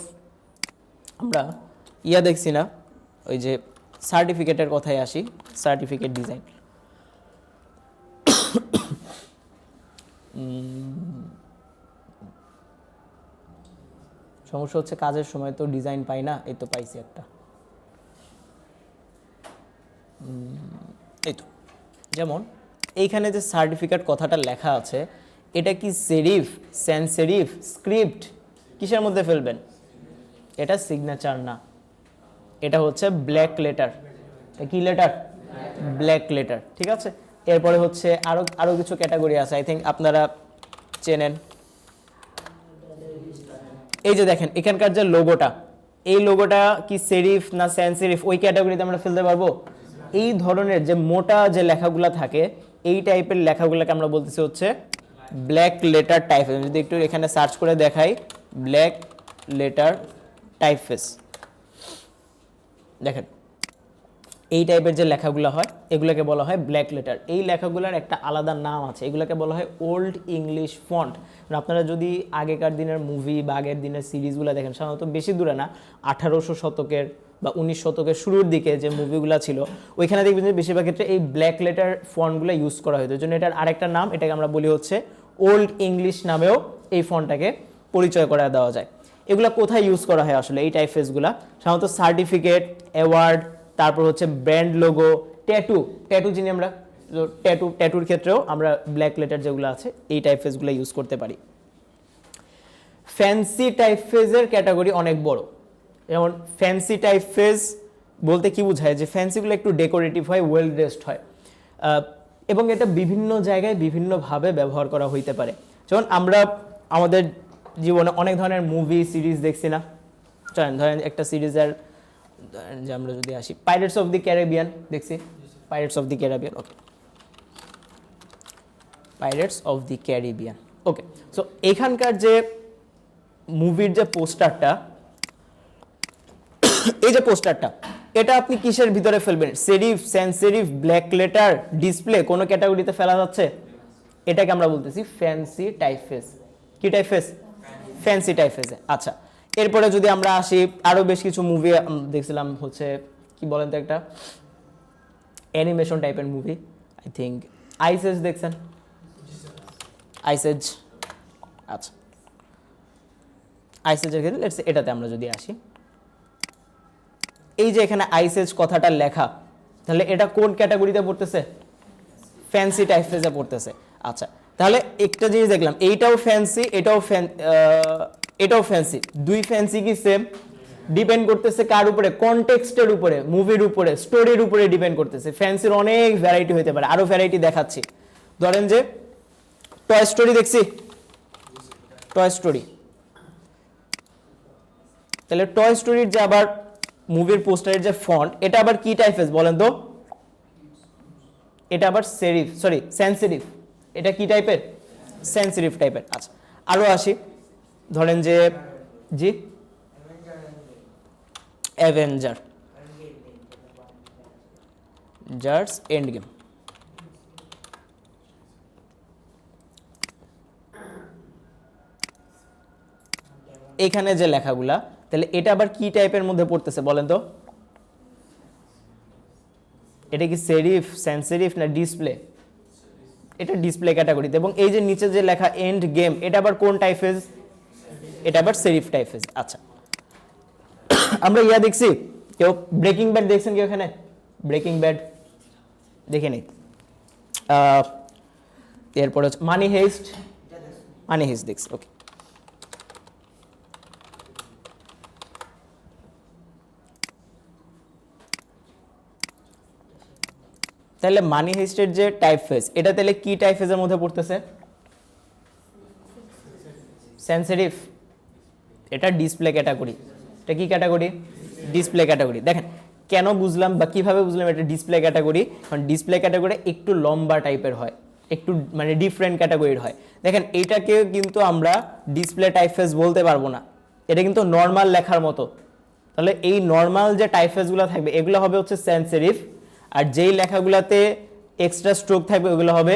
আমরা দেখছি না, ওই যে সার্টিফিকেটের কথায় আসি, সার্টিফিকেট ডিজাইন। সমস্যা হচ্ছে কাজের সময় তো ডিজাইন পাই না, এই তো পাইছি একটা, এই তো। যেমন এইখানে যে সার্টিফিকেট কথাটা লেখা আছে, এটা কি সেরিফ, স্যান্স সেরিফ, স্ক্রিপ্ট, কিসের মধ্যে ফেলবেন? এটা সিগনেচার না, এটা হচ্ছে ব্ল্যাক লেটার। কি লেটার? ব্ল্যাক লেটার, ঠিক আছে। এরপরে হচ্ছে আরো কিছু ক্যাটাগরি আছে, আই থিঙ্ক আপনারা চেনেন। এই যে দেখেন এখানকার যে লোগোটা, এই লোগোটা কি সেরিফ না স্যান্স সেরিফ, ওই ক্যাটাগরিতে আমরা ফেলতে পারবো। এই ধরনের যে মোটা যে লেখাগুলো থাকে, এই টাইপের লেখাগুলোকে আমরা বলতেছি হচ্ছে ব্ল্যাক লেটার টাইপফেস। যদি একটু এখানে সার্চ করে দেখাই, ব্ল্যাক লেটার টাইপফেস, দেখেন এই টাইপের যে লেখাগুলো হয় এগুলোকে বলা হয় ব্ল্যাক লেটার। এই লেখাগুলোর একটা আলাদা নাম আছে, এগুলোকে বলা হয় ওল্ড ইংলিশ ফন্ট। আপনারা যদি আগেকার দিনের মুভি বা আগের দিনের সিরিজগুলো দেখেন, সাধারণত বেশি দূরে না, 1800 শতকের বা 19 শতকের শুরুর দিকে যে মুভিগুলো ছিল, ওইখানে দেখবেন যে বেশিরভাগ ক্ষেত্রে এই ব্ল্যাক লেটার ফন্টগুলো ইউজ করা হতো। এই জন্য এটার আরেকটা নাম, এটাকে আমরা বলি হচ্ছে ওল্ড ইংলিশ নামেও এই ফন্টটাকে পরিচয় করা দেওয়া যায়। এগুলো কোথায় ইউজ করা হয় আসলে এই টাইপফেসগুলো? সাধারণত সার্টিফিকেট, অ্যাওয়ার্ড, তারপর হচ্ছে ব্র্যান্ড লোগো, ট্যাটু চিনি আমরা, ট্যাটুর ক্ষেত্রেও আমরা ব্ল্যাক লেটার যেগুলো আছে এই টাইপফেসগুলো ইউজ করতে পারি। ফ্যান্সি টাইপফেসের ক্যাটাগরি অনেক বড়। যেমন ফ্যান্সি টাইপফেস বলতে কি বোঝায়? যে ফ্যান্সিগুলো একটু ডেকোরেটিভ হয়, ওয়েল ড্রেসড হয়, এবং এটা বিভিন্ন জায়গায় বিভিন্নভাবে ব্যবহার করা হইতে পারে। যেমন আমরা আমাদের জীবনে অনেক ধরনের মুভি সিরিজ দেখছি না? ধরেন একটা সিরিজের যে আমরা যদি আসি, পাইরেটস অফ দি ক্যারিবিয়ান দেখছি, pirates of the Caribbean, okay, pirates of the Caribbean, okay. So এখানকার যে মুভির যে পোস্টারটা, এই যে পোস্টারটা, এটা আপনি কিসের ভিতরে ফেলবেন? Serif, sans serif, black letter, display, কোন ক্যাটাগরিতে ফেলা যাচ্ছে? এটাকে আমরা বলতেছি ফ্যান্সি টাইপফেস। কি টাইপফেস? ফ্যান্সি টাইপফেসে। আচ্ছা, এরপরে যদি আমরা আসি, আরো বেশ কিছু মুভি দেখছিলাম, হচ্ছে কি বলেন তো, একটা অ্যানিমেশন টাইপের movie, I think Ice Age দেখছেন? আইস এজ, আচ্ছা, আইস এজের ক্ষেত্রে লেটস সে এটাতে আমরা যদি আসি, এই যে এখানে আইস এজ কথাটা লেখা, তাহলে এটা কোন ক্যাটাগরিতে পড়তেছে? ফ্যান্সি টাইপফেসে পড়তেছে। আচ্ছা, তাহলে একটা জিনিস দেখলাম, এইটাও ফ্যান্সি, এটাও ফ্যান্সি। দুই ফ্যান্সি কি সেম? ডিপেন্ড করতেছে কার উপরে? কনটেক্সটের উপরে, মুভির উপরে, স্টোরির উপরে ডিপেন্ড করতেছে। ফ্যান্সির অনেক ভ্যারাইটি হতে পারে, আরো ভ্যারাইটি দেখাচ্ছি। ধরেন যে টয় স্টোরি দেখছি, টয় স্টোরি, তাহলে টয় স্টোরির যে আবার মুভির পোস্টারের যে ফন্ট, এটা আবার কি টাইপফেস বলেন তো? এটা আবার সেরিফ, সরি সেন্সিটিভ। এটা কি টাইপের? সেন্সিটিভ টাইপের। আচ্ছা, আরো আসি, ধরেন যে জি অ্যাভেঞ্জার, জার্স এন্ড গেম, এখানে যে লেখাগুলা, তাহলে এটা আবার কি টাইপের মধ্যে পড়তেছে বলেন তো? এটা কি সেরিফ, সেন্স সেরিফ না ডিসপ্লে? এটা ডিসপ্লে ক্যাটাগরিতে। এবং এই যে নিচে যে লেখা এন্ড গেম, এটা আবার কোন টাইপফেস? এটা আবার সেরিফ টাইপফেস। আচ্ছা, আমরা দেখছি, কেউ ব্রেকিং ব্যাড দেখছেন কি? ওখানে ব্রেকিং ব্যাড দেখে নেই। এরপরে হচ্ছে মানি হেইস্ট, মানি হেইস্ট দেখছি, ওকে। তাহলে মানি হেইস্টের যে টাইপফেস, এটা তাহলে কি টাইপফেসের মধ্যে পড়তেছে? সেন্সিটিভ। এটা ডিসপ্লে ক্যাটাগরি। এটা কি ক্যাটাগরি? Display category. দেখেন কেন বুঝলাম বা কিভাবে বুঝলাম এটা ডিসপ্লে ক্যাটাগরি, কারণ ডিসপ্লে ক্যাটাগরি একটু লম্বা টাইপের হয়, একটু মানে ডিফারেন্ট ক্যাটাগরির হয়। দেখেন এইটাকে কিন্তু আমরা ডিসপ্লে টাইপফেস বলতে পারবো না, এটা কিন্তু নর্মাল লেখার মতো। তাহলে এই নর্মাল যে টাইপফেসগুলো থাকবে এগুলো হবে হচ্ছে স্যান্স সেরিফ, আর যেই লেখাগুলোতে এক্সট্রা স্ট্রোক থাকবে ওগুলো হবে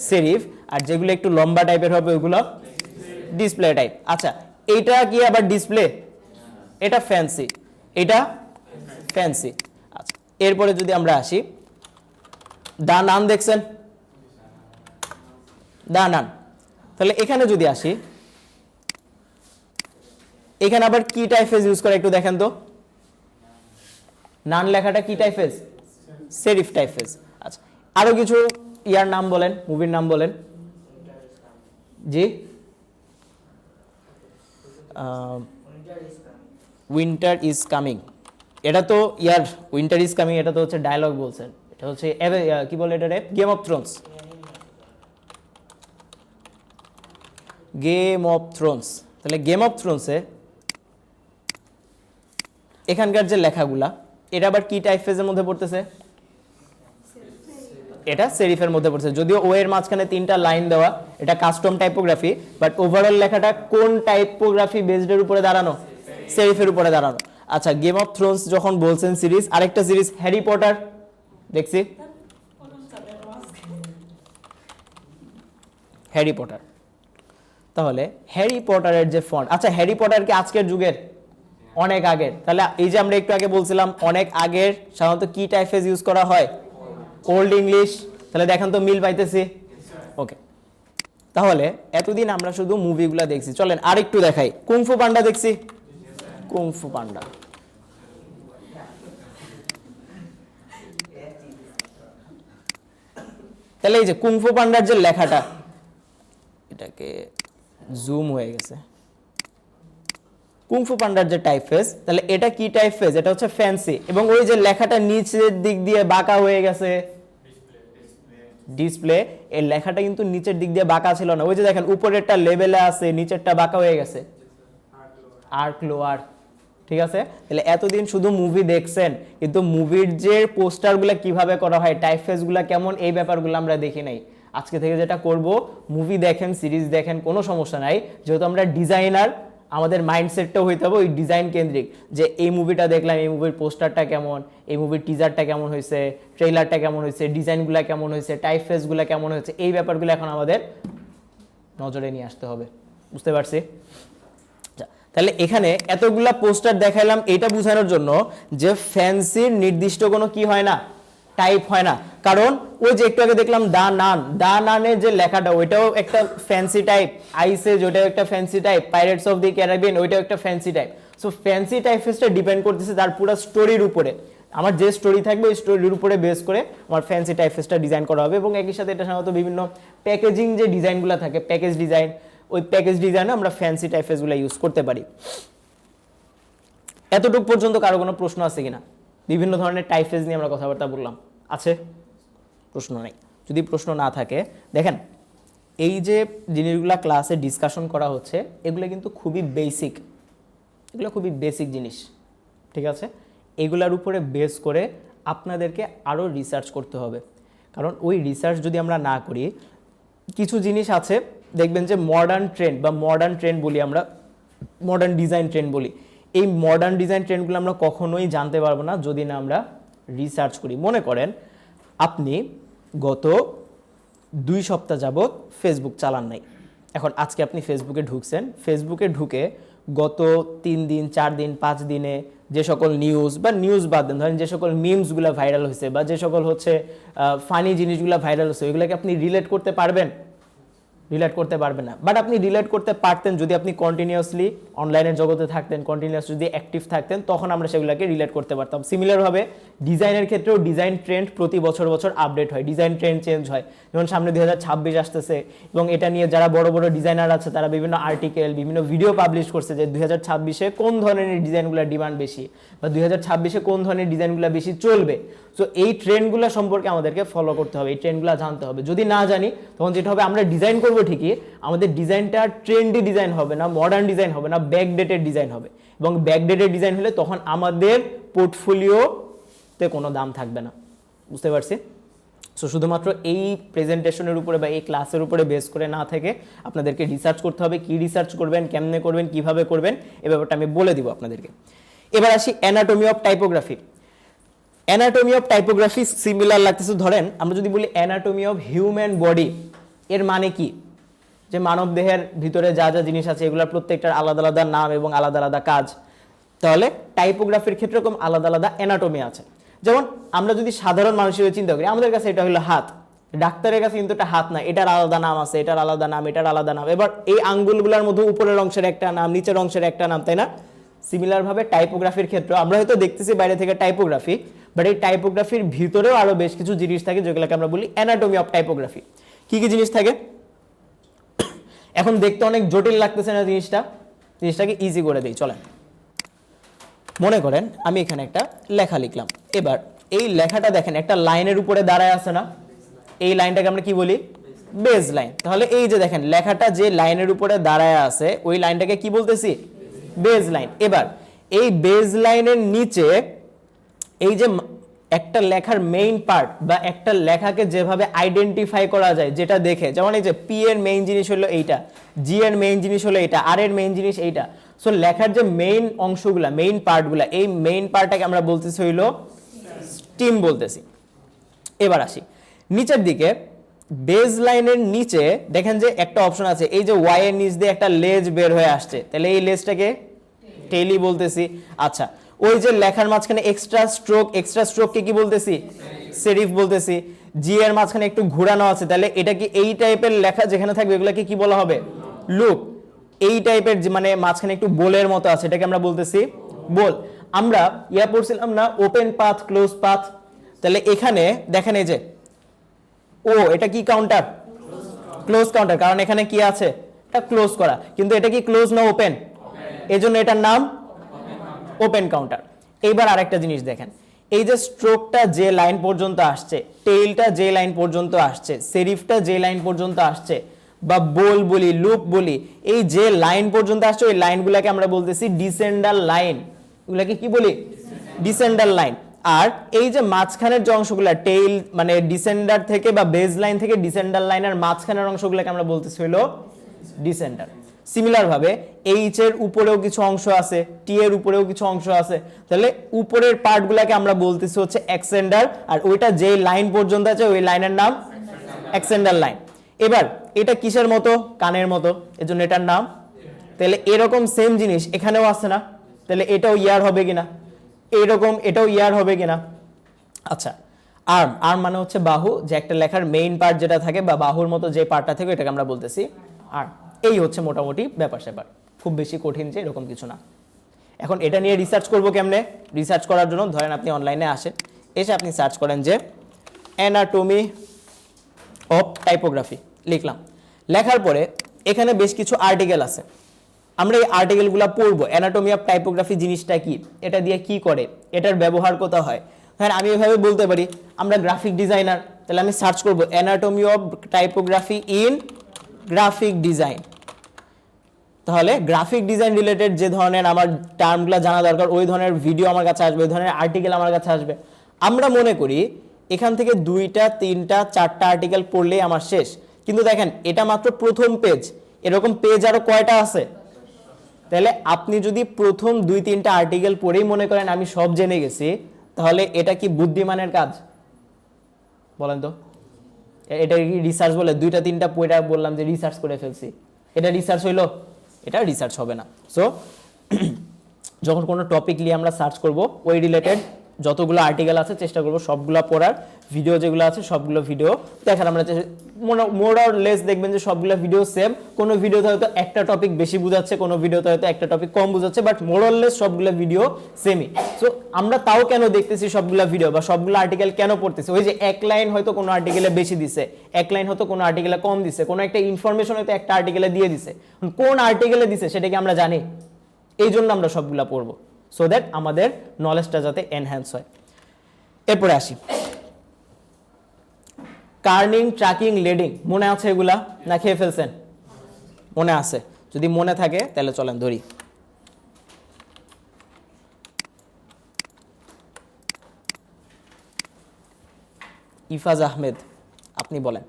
সেরিফ, আর যেগুলো একটু লম্বা টাইপের হবে ওগুলো ডিসপ্লে টাইপ। আচ্ছা এইটা কি আবার ডিসপ্লে? এটা ফ্যান্সি, এটা ফ্যান্সি। আচ্ছা এরপরে যদি আমরা আসি, দা নান দেখছেন, দা নান। তাহলে এখানে যদি আসি, এখানে আবার কি টাইপফেস ইউজ করে একটু দেখেন তো, নান লেখাটা কি টাইপফেস? Serif typeface. আচ্ছা আরো কিছু ইয়ার নাম বলেন, মুভির নাম বলেন। জি, উইন্টার ইজ কামিং, এটা তো ইয়ার উইন্টার ইজ কামিং, এটা তো হচ্ছে ডায়লগ বলছেন, এটা হচ্ছে কি বলে এটা, game of Thrones. Game of Thrones, তাহলে গেম অফ থ্রোনসে এখানকার যে লেখাগুলা এটা আবার কি টাইপফেসের মধ্যে পড়তেছে? এটা সেরিফের মধ্যে পড়ছে, যদিও ও এর মাঝখানে 3টা লাইন দেওয়া, এটা কাস্টম টাইপোগ্রাফি, বাট ওভারঅল লেখাটা কোন টাইপোগ্রাফি বেসডের উপরে দাঁড়ানো? সেরিফের উপরে দাঁড়ানো। আচ্ছা গেম অফ থ্রোনস যখন বলছেন সিরিজ, আরেকটা সিরিজ হ্যারি পটার দেখছি, হ্যারি পটার। তাহলে হ্যারি পটারের যে ফন্ট, আচ্ছা হ্যারি পটার কি আজকের যুগের? অনেক আগের। তাহলে এই যে আমরা একটু আগে বলছিলাম অনেক আগের, সাধারণত কি টাইপফেস ইউজ করা হয়? Old English. তাহলে দেখেন তো মিল পাইতেছি। ওকে, তাহলে এতদিন আমরা শুধু মুভিগুলা দেখছি, চলেন আরেকটু দেখাই। কুংফু পান্ডা দেখছি, কুংফু পান্ডা। তাহলে এই যে কুংফু পান্ডার যে লেখাটা, এটাকে জুম হয়ে গেছে, কুংফু পান্ডার যে টাইপফেস, তাহলে এটা কি টাইপফেস? এটা হচ্ছে ফ্যান্সি। এবং ওই যে লেখাটা নিচের দিক দিয়ে বাঁকা হয়ে গেছে, ডিসপ্লে, এই লেখাটা কিন্তু নিচের দিক দিয়ে বাঁকা ছিল না, ওই যে দেখেন উপরেরটা লেভেলে আছে, নিচেরটা বাঁকা হয়ে গেছে, আর্ক লোয়ার। ঠিক আছে, তাহলে এতদিন শুধু মুভি দেখছেন, কিন্তু মুভির যে পোস্টারগুলো কিভাবে করা হয়, টাইপফেসগুলো কেমন, এই ব্যাপারগুলো আমরা দেখি নাই। আজকে থেকে যেটা করব, মুভি দেখেন, সিরিজ দেখেন, কোনো সমস্যা নাই, যেহেতু আমরা ডিজাইনার, আমাদের মাইন্ডসেটটাও হইতে হবে ওই ডিজাইন কেন্দ্রিক, যে এই মুভিটা দেখলাম, এই মুভির পোস্টারটা কেমন, এই মুভির টিজারটা কেমন হয়েছে, ট্রেইলারটা কেমন হয়েছে, ডিজাইনগুলো কেমন হয়েছে, টাইপফেসগুলো কেমন হয়েছে, এই ব্যাপারগুলো এখন আমাদের নজরে নিয়ে আসতে হবে। বুঝতে পারছি? তাহলে এখানে এতগুলা পোস্টার দেখাইলাম এটা বোঝানোর জন্য যে ফ্যান্সির নির্দিষ্ট কোনো কি হয় না, টাইপ হয় না। কারণ ওই যে একটু আগে দেখলাম দা নান, দা নানের যে লেখাটা ওইটাও একটা ফ্যান্সি টাইপ, আইসেজ ওইটাও একটা fancy type, pirates of the Caribbean ওইটাও একটা ফ্যান্সি টাইপ। সো ফ্যান্সি টাইপফেসটা ডিপেন্ড করতেছে তার পুরো স্টোরির উপরে। আমার যে স্টোরি থাকবে ওই স্টোরির উপরে বেস করে আমার ফ্যান্সি টাইপফেসটা ডিজাইন করা হবে। এবং একই সাথে এটা সাধারণত বিভিন্ন প্যাকেজিং যে ডিজাইনগুলো থাকে, প্যাকেজ ডিজাইন, ওই প্যাকেজ ডিজাইনে আমরা ফ্যান্সি টাইপফেসগুলো ইউজ করতে পারি। এতটুকু পর্যন্ত কারো কোনো প্রশ্ন আছে কিনা? বিভিন্ন ধরনের টাইপফেস নিয়ে আমরা কথাবার্তা বললাম, আছে? প্রশ্ন নেই। যদি প্রশ্ন না থাকে, দেখেন এই যে জিনিসগুলো ক্লাসে ডিসকাশন করা হচ্ছে এগুলো কিন্তু খুবই বেসিক, এগুলো খুবই বেসিক জিনিস। ঠিক আছে, এগুলার উপরে বেস করে আপনাদেরকে আরও রিসার্চ করতে হবে। কারণ ওই রিসার্চ যদি আমরা না করি, কিছু জিনিস আছে দেখবেন যে মডার্ন ট্রেন্ড বা মডার্ন ট্রেন্ড বলি আমরা, মডার্ন ডিজাইন ট্রেন্ড বলি, এই মডার্ন ডিজাইন ট্রেন্ডগুলো আমরা কখনোই জানতে পারবো না যদি না আমরা রিসার্চ করি। মনে করেন আপনি গত 2 সপ্তাহ যাবৎ ফেসবুক চালান নাই, এখন আজকে আপনি ফেসবুকে ঢুকছেন, ফেসবুকে ঢুকে গত 3 দিন 4 দিন 5 দিনে যে সকল নিউজ বা নিউজ বাদ দেন, ধরেন যে সকল মিমসগুলো ভাইরাল হয়েছে বা যে সকল হচ্ছে ফানি জিনিসগুলো ভাইরাল হয়েছে, ওইগুলোকে আপনি রিলেট করতে পারবেন? রিলেট করতে পারবেন না। বাট আপনি রিলেট করতে পারতেন যদি আপনি কন্টিনিউয়াসলি অনলাইনের জগতে থাকতেন, কন্টিনিউয়াস যদি অ্যাক্টিভ থাকতেন, তখন আমরা সেগুলোকে রিলেট করতে পারতাম। সিমিলারভাবে ডিজাইনের ক্ষেত্রেও ডিজাইন ট্রেন্ড প্রতি বছর বছর আপডেট হয়, ডিজাইন ট্রেন্ড চেঞ্জ হয়। যেমন সামনে 2026 আসতেছে এবং এটা নিয়ে যারা বড় বড় ডিজাইনার আছে তারা বিভিন্ন আর্টিকেল, বিভিন্ন ভিডিও পাবলিশ করছে যে 2026-এ কোন ধরনের ডিজাইনগুলোর ডিমান্ড বেশি বা 2026-এ কোন ধরনের ডিজাইনগুলো বেশি চলবে। সো এই ট্রেন্ডগুলো সম্পর্কে আমাদেরকে ফলো করতে হবে, এই ট্রেন্ডগুলো জানতে হবে। যদি না জানি তখন যেটা হবে, আমরা ডিজাইন করবো ঠিকই, আমাদের ডিজাইনটা ট্রেন্ডি ডিজাইন হবে না, মডার্ন ডিজাইন হবে না, ব্যাকডেটেড ডিজাইন হবে। এবং ব্যাকডেটেড ডিজাইন হলে তখন আমাদের পোর্টফোলিও তে কোনো দাম থাকবে না। বুঝতে পারছি? সো শুধুমাত্র এই প্রেজেন্টেশনের উপরে বা এই ক্লাসের উপরে বেস করে না থেকে আপনাদেরকে রিসার্চ করতে হবে, কি রিসার্চ করবেন, কেমনে করবেন, কিভাবে করবেন, এই ব্যাপারটা আমি বলে দিব আপনাদেরকে। এবার আসি anatomy of typography. Anatomy of typography similar লাগতেছে, ধরেন আমরা যদি বলি অ্যানাটমি অফ হিউম্যান বডি, এর মানে কি? যে মানব দেহের ভিতরে যা যা জিনিস আছে এগুলোর প্রত্যেকটার আলাদা আলাদা নাম এবং আলাদা আলাদা কাজ। তাহলে টাইপোগ্রাফির ক্ষেত্রে এরকম আলাদা আলাদা অ্যানাটমি আছে। যেমন আমরা যদি সাধারণ মানুষ হিসেবে চিন্তা করি, আমাদের কাছে এটা হলো হাত, ডাক্তারের কাছে কিন্তু এটা হাত না, এটার আলাদা নাম আছে, এটার আলাদা নাম, এটার আলাদা নাম। এবার এই আঙ্গুলগুলোর মধ্যে উপরের অংশের একটা নাম, নিচের অংশের একটা নাম, তাই না? সিমিলার ভাবে টাইপোগ্রাফির ক্ষেত্রে আমরা হয়তো দেখতেছি বাইরে থেকে টাইপোগ্রাফি, বাট এই টাইপোগ্রাফির ভিতরেও আরো বেশ কিছু জিনিস থাকে যেগুলোকে আমরা বলি অ্যানাটমি অফ টাইপোগ্রাফি। কি কি জিনিস থাকে? এখন দেখতে অনেক জটিল লাগতেছে না জিনিসটাকে ইজি করে দিই, চলেন। মনে করেন আমি এখানে একটা লেখা লিখলাম, এবার এই লেখাটা দেখেন একটা লাইনের উপরে দাঁড়ায় আছে না, এই লাইনটাকে আমরা কি বলি? Base line. তাহলে এই যে দেখেন লেখাটা যে লাইনের উপরে দাঁড়ায় আছে ওই লাইনটাকে কি বলতেছি? Base line. এবার এই বেজ লাইনের নিচে এই যে একটা লেখার মেইন পার্ট বা একটা লেখাকে যেভাবে আইডেন্টিফাই করা যায় যেটা দেখে, যেমন এই যে পি এর মেইন জিনিস হলো এইটা, জি এর মেইন জিনিস হলো এইটা, আর এর মেইন জিনিস এইটা। সো লেখার যে মেইন অংশগুলা, মেইন পার্টগুলা, এই মেইন পার্টটাকে আমরা বলতেছি হইলো স্টিম বলতেছি। এবার আসি নিচের দিকে, বেজ লাইনের নিচে দেখেন যে একটা অপশন আছে, এই যে ওয়াই এর নিচ দিয়ে একটা লেজ বের হয়ে আসছে, তাহলে এই লেজটাকে টেইলি বলতেছি। আচ্ছা, ওই যে লেখার মাঝখানে এক্সট্রা স্ট্রোককে কি বলতেছি? সেরিফ বলতেছি। জি এর মাঝখানে একটু ঘোরানো আছে, তাহলে এটা কি এই টাইপের লেখা যেখানে থাকবে এগুলোকে কি বলা হবে? লুপ। এই টাইপের মানে মাঝখানে একটু বোলের মতো আছে, এটাকে আমরা বলতেছি বোল। আমরা ইয়া পড়ছিলাম না ওপেন পাথ, ক্লোজ পাথ, তাহলে এখানে দেখেন এই যে ও, এটা কি কাউন্টার? ক্লোজ কাউন্টার, কারণ এখানে কি আছে? এটা ক্লোজ করা, কিন্তু এটা কি ক্লোজ না ওপেন? এজন্য এটার নাম ওপেন কাউন্টার। এইবার আরেকটা জিনিস দেখেন, এই যে স্ট্রোকটা যে লাইন পর্যন্ত আসছে, টেইলটা যে লাইন পর্যন্ত আসছে, সেরিফটা যে লাইন পর্যন্ত আসছে, বা বোল বলি, লুপ বলি, এই যে লাইন পর্যন্ত আসছে ওই লাইনগুলোকে আমরা বলতেছি ডিসেন্ডার লাইন। এগুলাকে কি বলি? Descender line. আর এই যে মাঝখানের যে অংশগুলো, টেইল মানে ডিসেন্ডার থেকে বা বেজ লাইন থেকে ডিসেন্ডার লাইনের মাঝখানের অংশগুলোকে আমরা বলতেছি হলো ডিসেন্ডার। সিমিলার ভাবে এইচ এর উপরেও কিছু অংশ আছে, টি এর উপরেও কিছু অংশ আছে, তাহলে উপরের পার্টগুলোকে আমরা বলতেছি হচ্ছে এক্সেন্ডার, আর ওইটা যে লাইন পর্যন্ত আছে ওই লাইনের নাম এক্সেন্ডার লাইন। এবার এটা কিসের মতো? কানের মতো, এজন্য এটার নাম। তাহলে এরকম সেম জিনিস এখানেও আছে না, তাহলে এটাও ইয়ার হবে কিনা? এইরকম এটাও ইয়ার হবে কিনা? আচ্ছা, আর্ম মানে হচ্ছে বাহু, যে একটা লেখার মেইন পার্ট যেটা থাকে বা বাহুর মতো যে পার্টটা থাকে এটাকে আমরা বলতেছি আর্ম। এই হচ্ছে মোটামুটি ব্যাপার স্যাপার, খুব বেশি কঠিন যে এরকম কিছু না। এখন এটা নিয়ে রিসার্চ করব কেমনে? রিসার্চ করার জন্য ধরেন আপনি অনলাইনে আসেন, এসে আপনি সার্চ করেন যে অ্যানাটমি অফ টাইপোগ্রাফি, লিখলাম। লেখার পরে এখানে বেশ কিছু আর্টিকেল আছে, আমরা এই আর্টিকেলগুলো পড়বো। অ্যানাটমি অফ টাইপোগ্রাফি জিনিসটা কি, এটা দিয়ে কি করে, এটার ব্যবহার কোথাও হয়। হ্যাঁ, আমি এভাবে বলতে পারি আমরা গ্রাফিক ডিজাইনার, তাহলে আমি সার্চ করব anatomy of typography in graphic design. তাহলে গ্রাফিক ডিজাইন রিলেটেড যে ধরনের আমার টার্মগুলো জানা দরকার ওই ধরনের ভিডিও আমার কাছে আসবে, ওই ধরনের আর্টিকেল আমার কাছে আসবে। আমরা মনে করি এখান থেকে 2টা 3টা 4টা আর্টিকেল পড়লেই আমার শেষ, কিন্তু দেখেন এটা মাত্র প্রথম পেজ, এরকম পেজ আরো কয়টা আছে? তাহলে আপনি যদি প্রথম 2-3টা আর্টিকেল পড়েই মনে করেন আমি সব জেনে গেছি, তাহলে এটা কি বুদ্ধিমানের কাজ? বলেন তো, এটা কি রিসার্চ বলে? 2টা 3টা পড়ে বললাম যে রিসার্চ করে ফেলছি, এটা রিসার্চ হইলো? এটা রিসার্চ হবে না। সো যখন কোনো টপিক নিয়ে আমরা সার্চ করব ওই রিলেটেড যতগুলো আর্টিকেল আছে চেষ্টা করব সবগুলো পড়ার, ভিডিও যেগুলো আছে সবগুলো ভিডিও দেখার। আমরা মোর অর লেস দেখবেন যে সবগুলো ভিডিও সেম, কোনো ভিডিওতে হয়তো একটা টপিক বেশি বুঝাচ্ছে, কোনো ভিডিওতে হয়তো একটা টপিক কম বুঝাচ্ছে, বাট মোর অর লেস সবগুলো ভিডিও সেমই। সো আমরা তাও কেন দেখতেছি সবগুলো ভিডিও বা সবগুলো আর্টিকেল কেন পড়তেছি? ওই যে এক লাইন হয়তো কোনো আর্টিকেলে বেশি দিছে, এক লাইন হয়তো কোনো আর্টিকেলে কম দিছে, কোনো একটা ইনফরমেশন হয়তো একটা আর্টিকেলে দিয়ে দিছে, কোন আর্টিকেলে দিছে সেটা কি আমরা জানি? এই জন্য আমরা সবগুলা পড়বো, সো দ্যাট আমাদের নলেজটা যাতে এনহ্যান্স হয়। এরপরে আসি কার্নিং, ট্র্যাকিং, লেডিং। মনে আছে এগুলা না খেয়ে ফেলছেন? মনে আছে? যদি মনে থাকে তাহলে চলেন ধরি। ইফাজ আহমেদ, আপনি বলেন,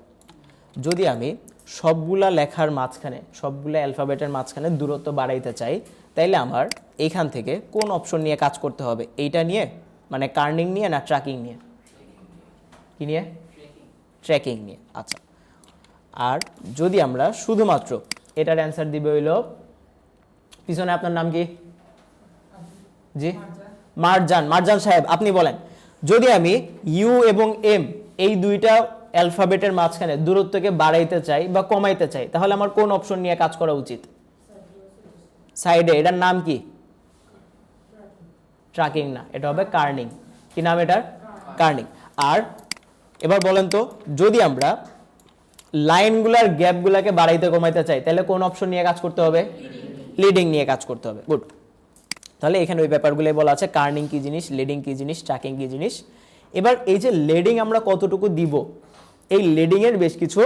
যদি আমি সবগুলা লেখার মাঝখানে, সবগুলা অ্যালফাবেটের মাঝখানে দূরত্ব বাড়াইতে চাই, তাইলে আমার এইখান থেকে কোন অপশন নিয়ে কাজ করতে হবে? এইটা নিয়ে, মানে কার্নিং নিয়ে না ট্র্যাকিং নিয়ে? কি নিয়ে? ট্র্যাকিং নিয়ে। আচ্ছা, আর যদি আমরা শুধুমাত্র এটার অ্যান্সার দিবে হইল, পিছনে আপনার নাম কি? জি, মারজান। মারজান সাহেব, আপনি বলেন, যদি আমি ইউ এবং এম এই দুইটা অ্যালফাবেটের মাঝখানে দূরত্বকে বাড়াইতে চাই বা কমাইতে চাই, তাহলে আমার কোন অপশন নিয়ে কাজ করা উচিত? সাইডে, এটার নাম কি? ট্র্যাকিং না, এটা হবে কার্নিং। কি নাম এটার? কার্নিং। আর এবার বলেন তো, যদি আমরা লাইনগুলার গ্যাপগুলাকে বাড়াইতে কমাইতে চাই, তাহলে কোন অপশন নিয়ে কাজ করতে হবে? লিডিং নিয়ে কাজ করতে হবে। গুড। তাহলে এখানে ওই ব্যাপারগুলোই বলা আছে, কার্নিং কি জিনিস, লিডিং কি জিনিস, ট্র্যাকিং কি জিনিস। এবার এই যে লিডিং আমরা কতটুকু দিব, এই লিডিং এর বেশ কিছু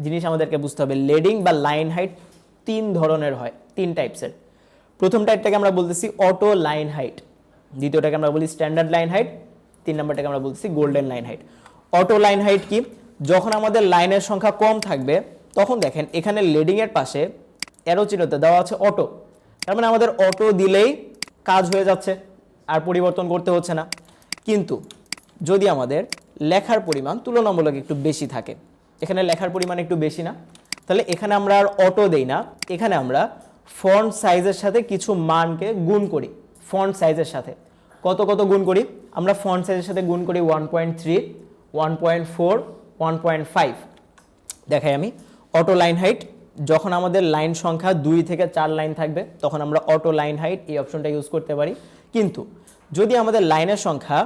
জিনিস আমাদেরকে বুঝতে হবে। লিডিং বা লাইন হাইট 3 ধরনের হয়, 3 টাইপসের। প্রথম টাইপটাকে আমরা বলতেছি অটো লাইন হাইট, দ্বিতীয়টাকে আমরা বলি স্ট্যান্ডার্ড লাইন হাইট, 3 নম্বরটাকে আমরা বলতেছি golden line height. Auto line height কি? যখন আমাদের লাইনের সংখ্যা কম থাকবে, তখন দেখেন এখানে লিডিং এর পাশে অ্যারো চিহ্নতে দেওয়া আছে অটো, তার মানে আমাদের অটো দিলেই কাজ হয়ে যাচ্ছে, আর পরিবর্তন করতে হচ্ছে না। কিন্তু যদি আমাদের লেখার পরিমাণ তুলনামূলক একটু বেশি থাকে, এখানে লেখার পরিমাণ একটু বেশি না, তাহলে এখানে আমরা আর অটো দেই না, এখানে আমরা ফন্ট সাইজের সাথে কিছু মানকে গুণ করি। ফন্ট সাইজের সাথে কত কত গুণ করি? আমরা ফন্ট সাইজের সাথে গুণ করি 1.3, 1.4, 1.5। দেখাই আমি। অটো লাইন হাইট, যখন আমাদের লাইন সংখ্যা 2 থেকে 4 লাইন থাকবে, তখন আমরা অটো লাইন হাইট এই অপশনটা ইউজ করতে পারি। কিন্তু যদি আমাদের লাইনের সংখ্যা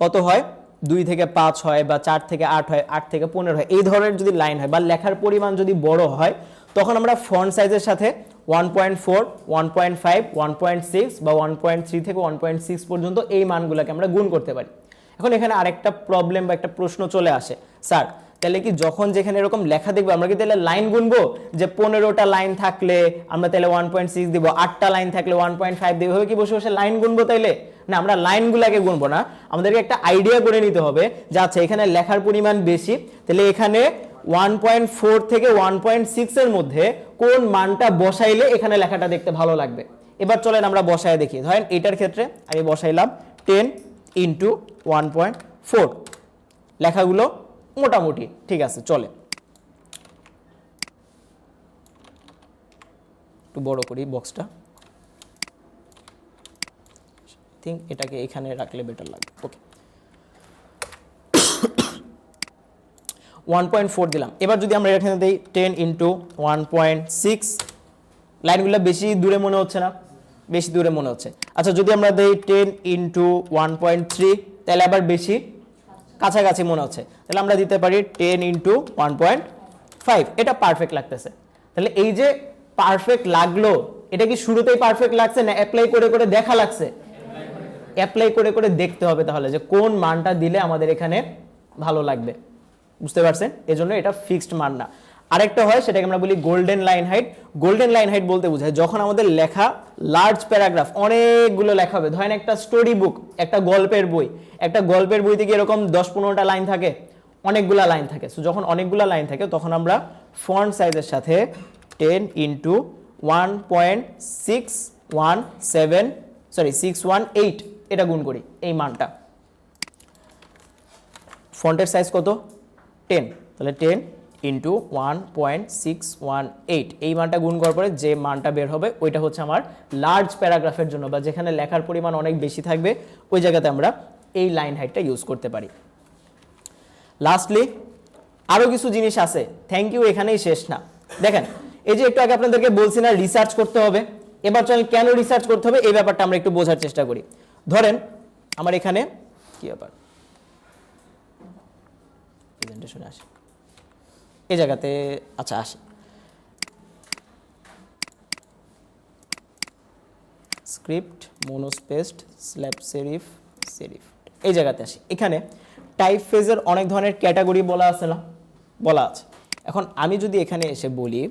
কত হয়, 2 থেকে 5 হয় বা 4 থেকে 8 হয়, 8 থেকে 15 হয়, এই ধরনের যদি লাইন হয় বা লেখার পরিমাণ যদি বড় হয়, তখন আমরা ফন্ট সাইজের সাথে 1.4, 1.5, 1.6 বা 1.3 থেকে 1.6 পর্যন্ত এই মানগুলোকে আমরা গুণ করতে পারি। এখন এখানে আরেকটা প্রবলেম বা একটা প্রশ্ন চলে আসে, স্যার তাহলে কি যখন যেখানে এরকম লেখা দেখবো আমরা কি তাহলে লাইন গুনবো, যে 15টা লাইন থাকলে আমরা তাহলে 1.6 দিব, 8টা লাইন থাকলে 1.5 দিব, কি বসে বসে লাইন গুনবো? তাইলে না, আমরা লাইনগুলোকে গুনবো না, আমাদেরকে একটা আইডিয়া করে নিতে হবে যে আচ্ছা এখানে লেখার পরিমাণ বেশি, তাহলে এখানে 1.4 থেকে 1.6 এর মধ্যে কোন মানটা বসাইলে এখানে লেখাটা দেখতে ভালো লাগবে। এবার চলেন আমরা বসায় দেখি। ধরেন এটার ক্ষেত্রে আমি বসাইলাম 10 ইন্টু 1.4, লেখাগুলো মোটামুটি ঠিক আছে, চলে। একটু বড় করি বক্সটা, থিঙ্ক এটাকে এখানে রাখলে বেটার লাগবে। ওকে, 1.4 দিলাম। এবার যদি আমরা এখানে দিই 10 ইন্টু 1.6, লাইনগুলো বেশি দূরে মনে হচ্ছে না? বেশি দূরে মনে হচ্ছে। আচ্ছা যদি আমরা দিই 10 ইন্টু 1.3, তাহলে আবার বেশি কাছাকাছি মনে হচ্ছে, তাহলে আমরা দিতে পারি 10 ইন্টু 1.5। এটা পারফেক্ট লাগতেছে। তাহলে এই যে পারফেক্ট লাগলো, এটা কি শুরুতেই পারফেক্ট লাগছে না অ্যাপ্লাই করে করে দেখা লাগছে? অ্যাপ্লাই করে করে দেখতে হবে তাহলে যে কোন মানটা দিলে আমাদের এখানে ভালো লাগবে। বুঝতে পারছেন? এজন্য এটা ফিক্সড মান না। আরেকটা হয়, সেটাকে আমরা বলি golden line height. Golden line height বলতে বোঝায় যখন আমাদের লেখা লার্জ প্যারাগ্রাফ, অনেকগুলো লেখা হবে। ধরেন একটা স্টোরি বুক, একটা গল্পের বই, একটা গল্পের বইতে কি এরকম 10-15টা লাইন থাকে, অনেকগুলা লাইন থাকে। সো যখন অনেকগুলা লাইন থাকে তখন আমরা ফন্ট সাইজের সাথে 10 ইন্টু 618 এটা গুণ করি, এই মানটা। ফন্টের সাইজ কত? 10, তাহলে 10 ইন্টু 1.618, এই মানটা গুণ করার পরে যে মানটা বের হবে ওইটা হচ্ছে আমার লার্জ প্যারাগ্রাফের জন্য, বা যেখানে লেখার পরিমাণ অনেক বেশি থাকবে ওই জায়গাতে আমরা এই লাইন হাইটটা ইউজ করতে পারি। লাস্টলি আরও কিছু জিনিস আছে, থ্যাংক ইউ, এখানেই শেষ না। দেখেন এই যে একটু আগে আপনাদেরকে বলছি না রিসার্চ করতে হবে, এবার চলেন কেন রিসার্চ করতে হবে এই ব্যাপারটা আমরা একটু বোঝার চেষ্টা করি। ধরেন আমার এখানে কি ব্যাপার, প্রেজেন্টেশনে আসে এই জায়গাতে, আচ্ছা আসে, স্ক্রিপ্ট, মোনোস্পেস্ট, স্ল্যাব সেরিফ, এই জায়গাতে আসি। এখানে টাইপ ফেজের অনেক ধরনের ক্যাটাগরি বলা আছে না? বলা আছে। এখন আমি যদি এখানে এসে বলি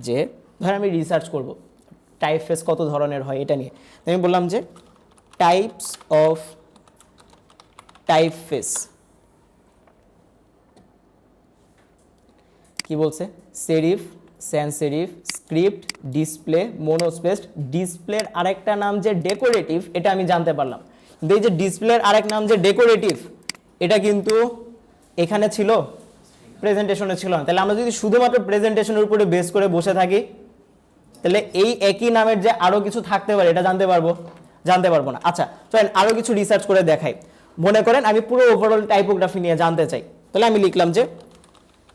যে ধরেন আমি রিসার্চ করব টাইপ ফেজ কত ধরনের হয় এটা নিয়ে, আমি বললাম যে টাইপস অফ টাইপ ফেজ, কি বলছে, serif, sans serif, script, display, মোনোস্পেসড। ডিসপ্লের আরেকটা নাম যে ডেকোরেটিভ, এটা আমি জানতে পারলাম, কিন্তু এই যে ডিসপ্লের আরেক নাম যে ডেকোরেটিভ, এটা কিন্তু এখানে ছিল, প্রেজেন্টেশনে ছিল না। তাহলে আমরা যদি শুধুমাত্র প্রেজেন্টেশনের উপরে বেস করে বসে থাকি, তাহলে এই একই নামের যে আরো কিছু থাকতে পারে এটা জানতে পারবো না। আচ্ছা চলেন আরো কিছু রিসার্চ করে দেখাই। মনে করেন আমি পুরো ওভারঅল টাইপোগ্রাফি নিয়ে জানতে চাই, তাহলে আমি লিখলাম যে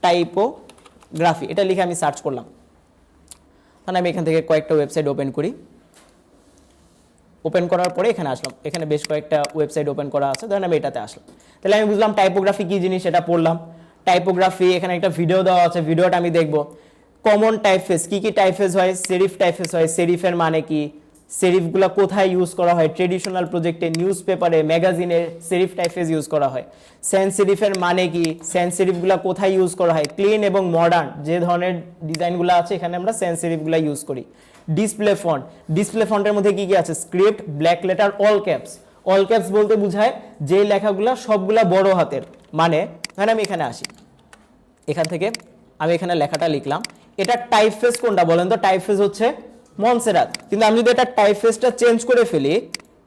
টাইপোগ্রাফি, এটা লিখে আমি সার্চ করলাম। তাহলে আমি এখান থেকে কয়েকটা ওয়েবসাইট ওপেন করি। ওপেন করার পরে এখানে আসলাম, এখানে বেশ কয়েকটা ওয়েবসাইট ওপেন করা আছে, ধরেন আমি এটাতে আসলাম। তাহলে আমি বুঝলাম টাইপোগ্রাফি কি জিনিস, এটা পড়লাম। টাইপোগ্রাফি, এখানে একটা ভিডিও দেওয়া আছে, ভিডিওটা আমি দেখব। কমন টাইপফেস, কি কি টাইপফেস হয়, সেরিফ টাইপফেস হয়, সেরিফের মানে কি, সেরিফগুলো কোথায় ইউজ করা হয়, ট্রেডিশনাল প্রজেক্টে, নিউজ পেপারে, ম্যাগাজিনে সেরিফ টাইপফেস ইউজ করা হয়। সেন্স সেরিফের মানে কি, সেন্স সেরিফগুলো কোথায় ইউজ করা হয়, ক্লিন এবং মডার্ন যে ধরনের ডিজাইনগুলো আছে এখানে আমরা সেন্স সেরিফগুলো ইউজ করি। ডিসপ্লে ফন্ট, ডিসপ্লে ফন্টের মধ্যে কি কি আছে, script, black letter, all caps. All caps বলতে বোঝায় যে লেখাগুলো সবগুলা বড় হাতের, মানে ধরেন আমি এখানে আসি, এখান থেকে আমি এখানে লেখাটা লিখলাম, এটা টাইপফেস কোনটা বলেন তো, টাইপফেস হচ্ছে মনসেরাত। কিন্তু আমি যদি এটা টাইপফেসটা চেঞ্জ করে ফেলি,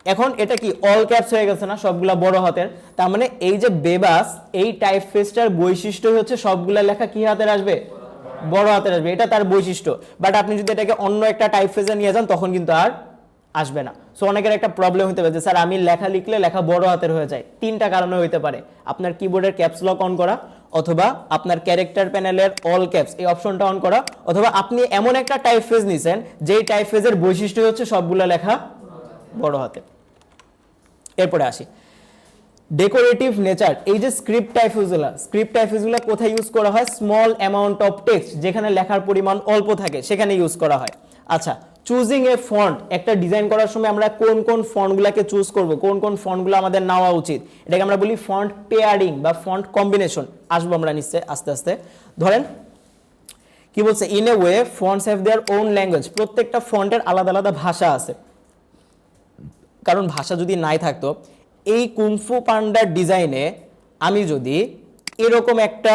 এখন এটা কি অল ক্যাপস হয়ে গেছে না, সবগুলা বড় হাতের। তার মানে এই যে বেবাস, এই টাইপফেসটার বৈশিষ্ট্য হচ্ছে সবগুলা লেখা কি হাতের আসবে, বড় হাতের আসবে, এটা তার বৈশিষ্ট্য। বাট আপনি যদি এটাকে অন্য একটা টাইপফেসে নিয়ে যান তখন কিন্তু আর আসবে না। সো অনেকের একটা প্রবলেম হতে পারে যে স্যার আমি লেখা লিখলে লেখা বড় হাতের হয়ে যায়। তিনটা কারণে হইতে পারে, আপনার কিবোর্ডের ক্যাপস লক অন করা, অথবা আপনার ক্যারেক্টার প্যানেলের অল ক্যাপস এই অপশনটা অন করা, অথবা আপনি এমন একটা টাইপফেস নিছেন যেই টাইপফেসের বৈশিষ্ট্য হচ্ছে সবগুলা লেখা বড় হাতের। এরপরে আসি ডেকোরেটিভ নেচার। এই যে স্ক্রিপ্ট টাইপফেসগুলো কোথায় ইউজ করা হয়, স্মল অ্যামাউন্ট অফ টেক্সট, যেখানে লেখার পরিমাণ অল্প থাকে সেখানে ইউজ করা হয়। আচ্ছা, চুজিং এ ফন্ট, একটা ডিজাইন করার সময় আমরা কোন কোন ফন্টগুলোকে চুজ করব, কোন কোন ফন্টগুলো আমাদের নেওয়া উচিত, এটাকে আমরা বলি ফন্ট পেয়ারিং বা ফন্ট কম্বিনেশন। আসবো আমরা নিশ্চয় আস্তে আস্তে। ধরেন কি বলছে, in a way fonts have their own language, প্রত্যেকটা ফন্টের আলাদা আলাদা ভাষা আছে। কারণ ভাষা যদি নাই থাকতো, এই কুংফু পান্ডার ডিজাইনে আমি যদি এরকম একটা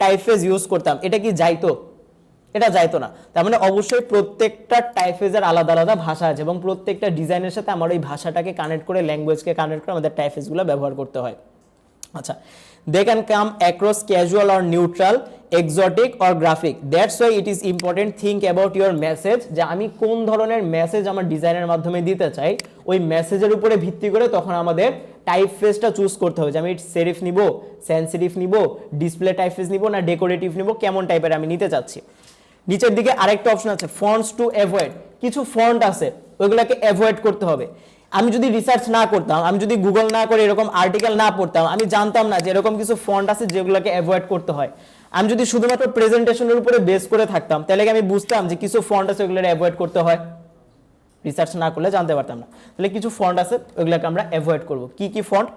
টাইপফেস ইউজ করতাম, এটা কি যাইতো, এটা যাইতো না। তার মানে অবশ্যই প্রত্যেকটা টাইপফেসের আলাদা আলাদা ভাষা আছে, এবং প্রত্যেকটা ডিজাইনের সাথে আমার এই ভাষাটাকে কানেক্ট করে, ল্যাঙ্গুয়েজকে কানেক্ট করে আমাদের টাইপফেসগুলো ব্যবহার করতে হয়। আচ্ছা, they can come across casual or neutral, exotic or graphic, that's why it is important think about your message, যে আমি কোন ধরনের মেসেজ আমার ডিজাইনের মাধ্যমে দিতে চাই, ওই মেসেজের উপরে ভিত্তি করে তখন আমাদের টাইপফেসটা চুজ করতে হবে, যে আমি সেরিফ নিব, সেন্স সেরিফ নিব, ডিসপ্লে টাইপফেস নিব, না ডেকোরেটিভ নিব, কেমন টাইপের আমি নিতে চাচ্ছি। নিচের দিকে আরেকটা অপশন আছে ফন্টস টু অ্যাভয়েড, কিছু ফন্ট আছে ওইগুলোকে অ্যাভয়েড করতে হবে। আমি যদি রিসার্চ না করতাম, আমি যদি গুগল না করে এরকম আর্টিকেল না পড়তাম, আমি জানতাম না যে এরকম কিছু ফন্ট আছে যেগুলোকে অ্যাভয়েড করতে হয়। আমি যদি শুধুমাত্র প্রেজেন্টেশনের উপরে বেস করে থাকতাম, তাহলে আমি বুঝতাম যে কিছু ফন্ট আছে ওগুলো অ্যাভয়েড করতে হয়, রিসার্চ না করলে জানতে পারতাম না। তাহলে কিছু ফন্ট আছে ওইগুলোকে আমরা অ্যাভয়েড করব। কি কি font,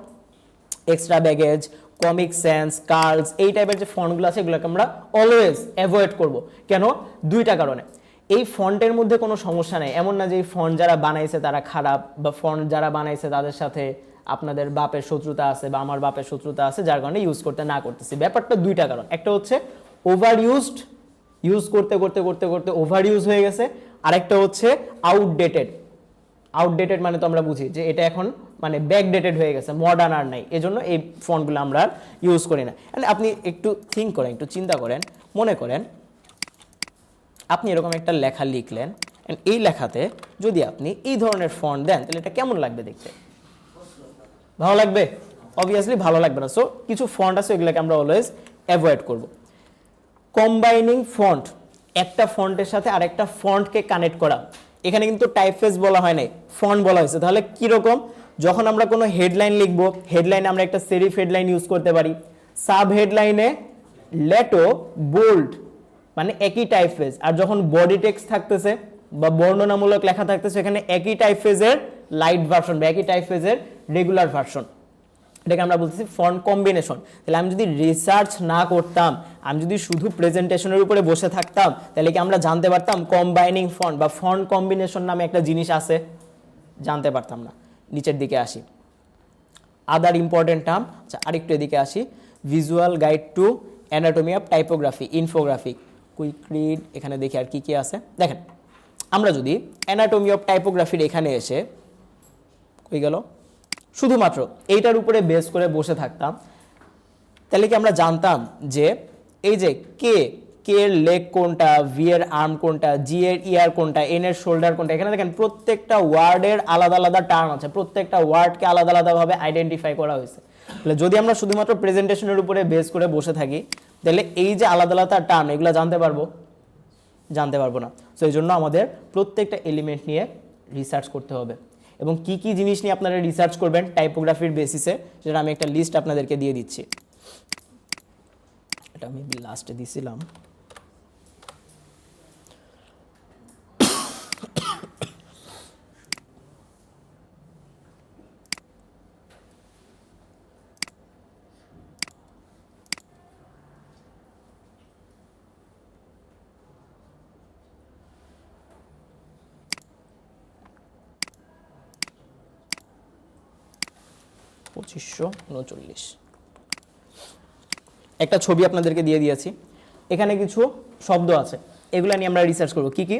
extra baggage, Comic Sans, Curlz, এই টাইপের যে ফন্টগুলো আছে এগুলোকে আমরা অলওয়েজ অ্যাভয়েড করব। কেন? দুইটা কারণে। এই ফন্টের মধ্যে কোনো সমস্যা নেই, এমন না যে এই ফন্ট যারা বানাইছে তারা খারাপ, বা ফন্ট যারা বানাইছে তাদের সাথে আপনাদের বাপের শত্রুতা আছে বা আমার বাপের শত্রুতা আছে যার কারণে ইউজ করতে না করতেছি। ব্যাপারটা দুইটা কারণ, একটা হচ্ছে ওভার ইউজড, ইউজ করতে করতে করতে করতে ওভার ইউজ হয়ে গেছে, আরেকটা হচ্ছে আউটডেটেড। আউটডেটেড মানে তো আমরা বুঝি যে এটা এখন মানে ব্যাকডেটেড হয়ে গেছে, মডার্ন আর নাই, এজন্য এই ফন্টগুলো আমরা ইউজ করি না। আপনি একটু থিঙ্ক করেন, একটু চিন্তা করেন, মনে করেন আপনি এরকম একটা লেখা লিখলেন, এই লেখাতে যদি আপনি এই ধরনের ফন্ট দেন তাহলে এটা কেমন লাগবে দেখতে? ভালো লাগবে? অবভিয়াসলি ভালো লাগবে না। সো কিছু ফন্ট আছে এগুলোকে আমরা অলওয়েজ অ্যাভয়েড করব। কম্বাইনিং ফন্ট, একটা ফন্টের সাথে আরেকটা ফন্টকে কানেক্ট করা, এখানে কিন্তু টাইপফেস বলা হয় নাই, ফন্ট বলা হয়েছে। তাহলে কিরকম, যখন আমরা কোনো হেডলাইন লিখবো, হেডলাইনে আমরা একটা সেরিফ হেডলাইন ইউজ করতে পারি, সাব হেডলাইনে লেটো, বোল্ড, মানে একই টাইপফেস। আর যখন বডি টেক্সট থাকতেছে বা বর্ণনামূলক লেখা থাকতেছে এখানে একই টাইপফেসের লাইট ভার্সন বা একই টাইপফেসের রেগুলার ভার্সন, এটাকে আমরা বলতেছি ফন্ট কম্বিনেশন। তাহলে আমি যদি রিসার্চ না করতাম, আমি যদি শুধু প্রেজেন্টেশনের উপরে বসে থাকতাম, তাহলে কি আমরা জানতে পারতাম কম্বাইনিং ফন্ট বা ফন্ট কম্বিনেশন নামে একটা জিনিস আছে? জানতে পারতাম না। নিচের দিকে আসি, আদার ইম্পর্টেন্ট টার্ম। আচ্ছা, আরেকটু এদিকে আসি, visual guide to anatomy of typography, infographic, quick read, এখানে দেখি আর কি কি আছে। দেখেন আমরা যদি অ্যানাটমি অফ টাইপোগ্রাফির এখানে এসে কই গেল শুধুমাত্র এইটার উপরে বেস করে বসে থাকতাম, তাহলে কি আমরা জানতাম যে এই যে কে এর লেগ কোনটা, ভি এর আর্ম কোনটা, জি এর ইয়ার কোনটা, এন এর শোল্ডার কোনটা। এখানে দেখেন প্রত্যেকটা ওয়ার্ডের আলাদা আলাদা টার্ম আছে, প্রত্যেকটা ওয়ার্ডকে আলাদা আলাদাভাবে আইডেন্টিফাই করা হয়েছে। তাহলে যদি আমরা শুধুমাত্র প্রেজেন্টেশনের উপরে বেস করে বসে থাকি, তাহলে এই যে আলাদা আলাদা টার্ম এগুলো জানতে পারবো না। সো এই জন্য আমাদের প্রত্যেকটা এলিমেন্ট নিয়ে রিসার্চ করতে হবে। এবং কি কি জিনিস নিয়ে আপনারা রিসার্চ করবেন টাইপোগ্রাফির বেসিসে, সেটা আমি একটা লিস্ট আপনাদেরকে দিয়ে দিচ্ছি। এটা আমি লাস্টে দিছিলাম। একটা ছবি আপনাদেরকে দিয়ে দিয়েছি, এখানে কিছু শব্দ আছে, এগুলো নিয়ে আমরা রিসার্চ করব। কি কি?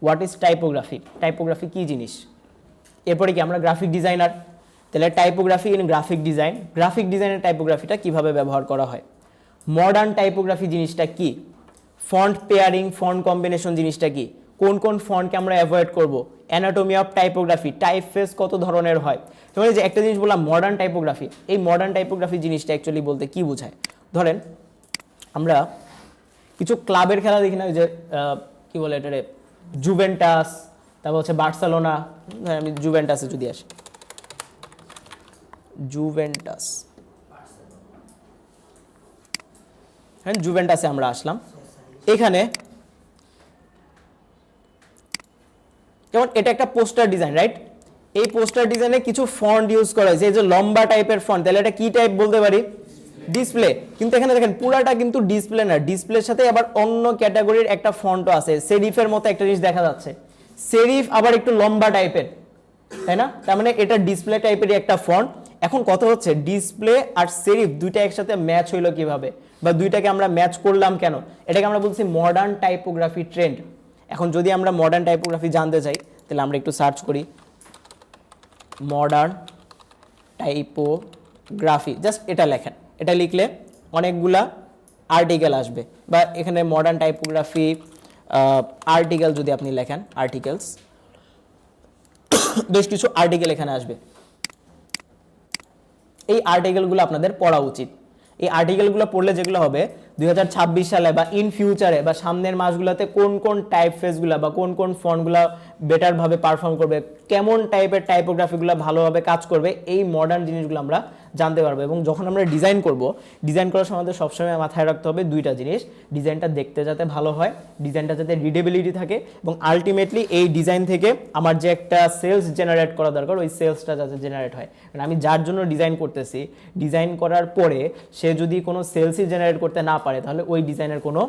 হোয়াট ইজ টাইপোগ্রাফি, টাইপোগ্রাফি কি জিনিস। এরপরে কি আমরা গ্রাফিক ডিজাইনার, তাহলে typography in graphic design, graphic ডিজাইনের টাইপোগ্রাফিটা কিভাবে ব্যবহার করা হয়। মডার্ন টাইপোগ্রাফি জিনিসটা কি, ফন্ট পেয়ারিং, ফন্ট কম্বিনেশন জিনিসটা কি, কোন কোন ফন্টকে আমরা অ্যাভয়েড করব, অ্যানাটমি অফ টাইপোগ্রাফি, টাইপফেস কত ধরনের হয়। তাহলে যে একটা জিনিস বললাম মডার্ন টাইপোগ্রাফি, এই মডার্ন টাইপোগ্রাফি জিনিসটা অ্যাকচুয়ালি বলতে কি বোঝায়। ধরেন আমরা কিছু ক্লাবের খেলা দেখি না, ওই যে কি বলে এটারে, জুভেন্টাস, তারপর হচ্ছে বার্সেলোনা। আমি জুভেন্টাসে যদি আসি, জুভেন্টাস, হ্যাঁ জুভেন্টাসে আমরা আসলাম। এখানে যেমন এটা একটা পোস্টার ডিজাইন, রাইট। এই পোস্টার ডিজাইনে কিছু ফন্ট ইউজ করা হয়েছে, এই যে লম্বা টাইপের ফন্ট, তাহলে এটা কি টাইপ বলতে পারি, ডিসপ্লে। কিন্তু এখানে দেখেন পুরাটা কিন্তু ডিসপ্লে না, ডিসপ্লের সাথে আবার অন্য ক্যাটাগরির একটা ফন্টও আছে, সেরিফের মতো একটা জিনিস দেখা যাচ্ছে। সেরিফ আবার একটু লম্বা টাইপের, তাই না? তার মানে এটা ডিসপ্লে টাইপেরই একটা ফন্ট। এখন কথা হচ্ছে ডিসপ্লে আর সেরিফ দুইটা একসাথে ম্যাচ হইলো কিভাবে, বা দুইটাকে আমরা ম্যাচ করলাম কেন, এটাকে আমরা বলছি মডার্ন টাইপোগ্রাফি ট্রেন্ড। এখন যদি আমরা মডার্ন টাইপোগ্রাফি জানতে চাই, তাহলে আমরা একটু সার্চ করি মডার্ন টাইপোগ্রাফি, জাস্ট এটা লেখেন। এটা লিখলে অনেকগুলা আর্টিকেল আসবে, বা এখানে মডার্ন টাইপোগ্রাফি আর্টিকেল যদি আপনি লেখেন, আর্টিকেলস, বেশ কিছু আর্টিকেল এখানে আসবে। এই আর্টিকেলগুলো আপনাদের পড়া উচিত। এই আর্টিকেলগুলো পড়লে যেগুলো হবে 2026 সালে বা ইন ফিউচারে বা সামনের মাসগুলোতে কোন কোন টাইপ ফেসগুলো বা কোন কোন ফন্টগুলো বেটারভাবে পারফর্ম করবে, কেমন টাইপের টাইপোগ্রাফিগুলো ভালোভাবে কাজ করবে, এই মডার্ন জিনিসগুলো আমরা জানতে পারবো। এবং যখন আমরা ডিজাইন করব, ডিজাইন করার সময় আমাদের সবসময় মাথায় রাখতে হবে দুইটা জিনিস, ডিজাইনটা দেখতে যাতে ভালো হয়, ডিজাইনটা যাতে রিডেবিলিটি থাকে, এবং আলটিমেটলি এই ডিজাইন থেকে আমার যে একটা সেলস জেনারেট করা দরকার, ওই সেলসটা যাতে জেনারেট হয়। কারণ আমি যার জন্য ডিজাইন করতেছি, ডিজাইন করার পরে সে যদি কোনো সেলসই জেনারেট করতে না পারে, তাহলে ওই ডিজাইনের কোনো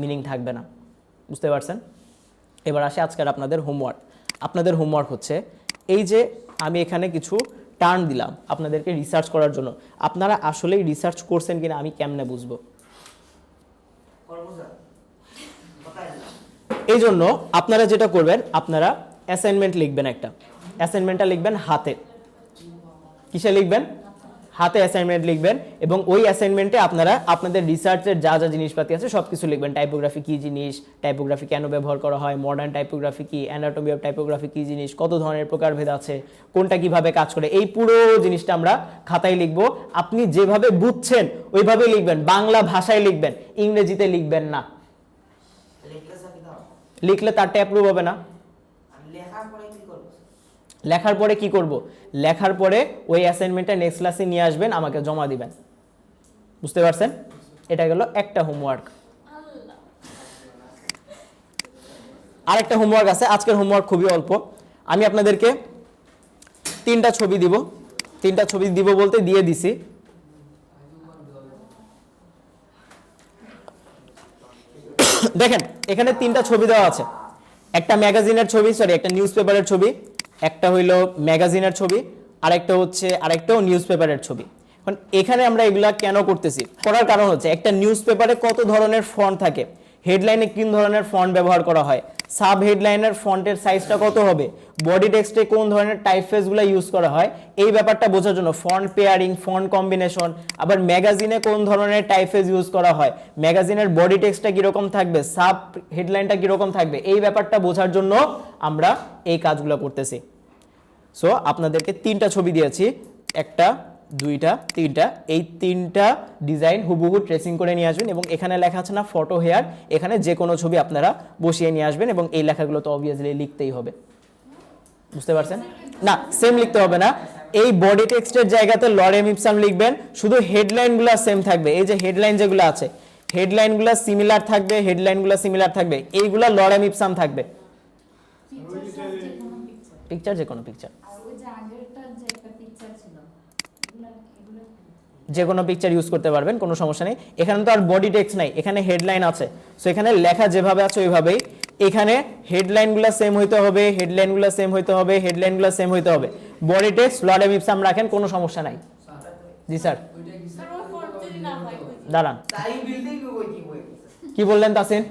মিনিং থাকবে না। বুঝতে পারছেন? এবার আসে আজকের আপনাদের হোমওয়ার্ক। আপনাদের হোমওয়ার্ক হচ্ছে এই যে আমি এখানে কিছু টার্ম দিলাম আপনাদেরকে রিসার্চ করার জন্য, আপনারা আসলেই রিসার্চ করছেন কিনা আমি কেমনে বুঝবো? এই জন্য আপনারা যেটা করবেন, আপনারা অ্যাসাইনমেন্ট লিখবেন, একটা অ্যাসাইনমেন্টটা লিখবেন হাতে। কিসে লিখবেন? হাতে অ্যাসাইনমেন্ট লিখবেন, এবং ওই অ্যাসাইনমেন্টে আপনারা আপনাদের রিসার্চের যা যা জিনিসপাতি আছে সব কিছু লিখবেন। টাইপোগ্রাফি কী জিনিস, টাইপোগ্রাফি কেন ব্যবহার করা হয়, মডার্ন টাইপোগ্রাফি কি, অ্যানাটমি অফ টাইপোগ্রাফি কী জিনিস, কত ধরনের প্রকারভেদ আছে, কোনটা কিভাবে কাজ করে, এই পুরো জিনিসটা আমরা খাতায় লিখব। আপনি যেভাবে বুঝছেন ওইভাবেই লিখবেন, বাংলা ভাষায় লিখবেন, ইংরেজিতে লিখবেন না। লিখলে তারটা অ্যাপ্রুভ হবে না। লেখার পরে কি করব? লেখার পরে ওই অ্যাসাইনমেন্টটা নেক্সট ক্লাসে নিয়ে আসবেন, আমাকে জমা দিবেন। বুঝতে পারছেন? এটা গেল একটা হোমওয়ার্ক। আরেকটা হোমওয়ার্ক আছে, আজকের হোমওয়ার্ক খুবই অল্প। আমি আপনাদেরকে 3টা ছবি দিব। 3টা ছবি দিব বলতে দিয়ে দিছি। দেখেন এখানে 3টা ছবি দেওয়া আছে, একটা ম্যাগাজিনের ছবি, সরি একটা নিউজ পেপারের ছবি, একটা হইলো ম্যাগাজিনের ছবি, আরেকটা হচ্ছে আরেকটাও নিউজ পেপারের ছবি। এখন এখানে আমরা এগুলা কেন করতেছি, করার কারণ হচ্ছে একটা নিউজ পেপারে কত ধরনের ফন্ট থাকে, হেডলাইনে কোন ধরনের ফন্ট ব্যবহার করা হয়, সাব হেডলাইনের ফন্টের সাইজটা কত হবে, বডি টেক্সটে কোন ধরনের টাইপফেসগুলো ইউজ করা হয়, এই ব্যাপারটা বোঝার জন্য ফন্ট পেয়ারিং, ফন্ট কম্বিনেশন, আবার ম্যাগাজিনে কোন ধরনের টাইপফেস ইউজ করা হয়, ম্যাগাজিনের বডি টেক্সটটা কীরকম থাকবে, সাব হেডলাইনটা কীরকম থাকবে, এই ব্যাপারটা বোঝার জন্য আমরা এই কাজগুলো করতেছি। সো আপনাদেরকে 3টা ছবি দিয়েছি, একটা, 2টা, 3টা, এই 3টা ডিজাইন হুবহু ট্রেসিং করে নিয়ে আসবেন এবং এখানে লেখা আছে না ফটো হেয়ার, এখানে যে কোনো ছবি আপনারা বসিয়ে নিয়ে আসবেন এবং এই লেখাগুলো তো অবভিয়াসলি লিখতেই হবে, বুঝতে পারছেন? না সেম লিখতে হবে না, এই বডি টেক্সটের জায়গাতে লরেম ইপসাম লিখবেন, শুধু হেডলাইনগুলো সেম থাকবে। এই যে হেডলাইন যেগুলো আছে, হেডলাইনগুলো সিমিলার থাকবে, হেডলাইনগুলো সিমিলার থাকবে, এইগুলা লরেম ইপসাম থাকবে। পিকচার যে কোনো পিকচার, যে কোনো পিকচার ইউজ করতে পারবেন, কোনো সমস্যা নেই। এখানে তো আর বডি টেক্সট নাই, এখানে হেডলাইন আছে, সো এখানে লেখা যেভাবে আছে ওইভাবেই এখানে হেডলাইনগুলো সেম হইতে হবে, হেডলাইনগুলো সেম হইতে হবে, হেডলাইনগুলো সেম হইতে হবে। বডি টেক্সট লরেম ইপসাম রাখেন, কোনো সমস্যা নাই। জি স্যার, দাঁড়ান, কি বললেন তাসিন?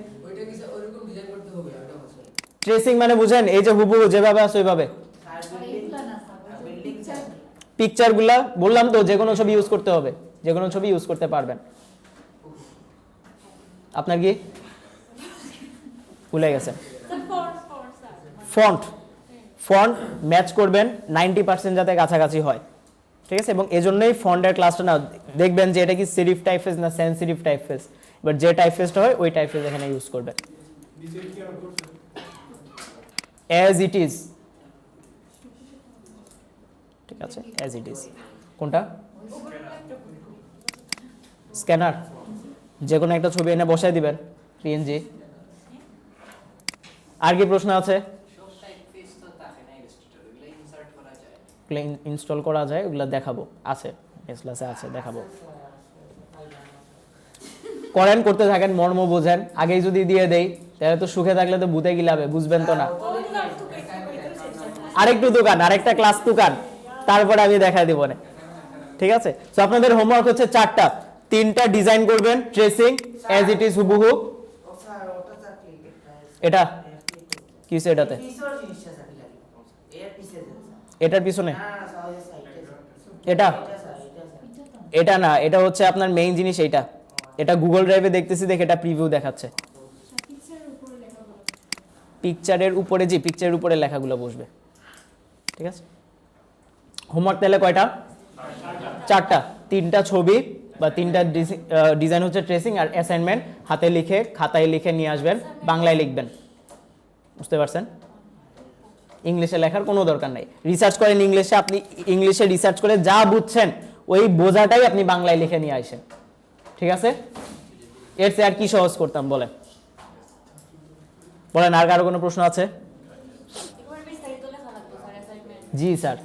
ট্রেসিং মানে বুঝেন, এই যে হুবহু যেভাবে আছে ওইভাবে। পিকচারগুলা বললাম তো যে কোনো ছবি ইউজ করতে হবে, যে কোনো ছবি ইউজ করতে পারবেন। আপনার কি ভুলে গেছেন? ফন্ট, ফন্ট ম্যাচ করবেন 90% যাতে কাছাকাছি হয়, ঠিক আছে? এবং এজন্যই ফন্টের ক্লাসটা না দেখবেন যে এটা কি সেরিফ টাইপফেস না সেন্স সেরিফ টাইপফেস, এবার যে টাইপফেসটা হয় ওই টাইপফেস এখানে ইউজ করবেন। অ্যাজ ইট ইজ, ঠিক আছে, অ্যাজ ইট ইজ। কোনটা? স্ক্যানার, যে কোনো একটা ছবি এনে বসাই দিবেন, পিএনজি। আর কি প্রশ্ন আছে? ইনস্টল করা যায়, ওগুলো দেখাবো, আছে এসলাসে আছে, দেখাবো। করেন, করতে থাকেন, মর্ম বোঝেন। আগেই যদি দিয়ে দেই তাহলে তো সুখে থাকলে তো ভূতে গিলাবে, বুঝবেন তো না। আরেকটু দোকান, আরেকটা ক্লাস দোকান, তারপরে আমি দেখাই দিব না, ঠিক আছে? তো আপনাদের হোমওয়ার্ক হচ্ছে 4টা, 3টা ডিজাইন করবেন ট্রেসিং অ্যাজ ইট ইজ হুবহু। এটা কি এটাতে, এটার পিছনে, এটা এটা না, এটা হচ্ছে আপনার মেইন জিনিস। এইটা, এটা গুগল ড্রাইভে দেখতেছি, দেখে এটা প্রিভিউ দেখাচ্ছে। পিকচারের উপরে, জি পিকচারের উপরে লেখাগুলো বসবে, ঠিক আছে? হোমওয়ার্ক তাহলে কয়টা? 4টা, 3টা ছবি বা 3টা ডিজাইন হচ্ছে ট্রেসিং, আর অ্যাসাইনমেন্ট হাতে লিখে খাতায় লিখে নিয়ে আসবেন, বাংলায় লিখবেন, বুঝতে পারছেন? ইংলিশে লেখার কোনো দরকার নাই, রিসার্চ করেন ইংলিশে, আপনি ইংলিশে রিসার্চ করে যা বুঝছেন ওই বোঝাটাই আপনি বাংলায় লিখে নিয়ে আসেন, ঠিক আছে? এর চেয়ে আর কি সহজ করতাম বলেন? বলেন, আর কারো কোনো প্রশ্ন আছে? জি স্যার।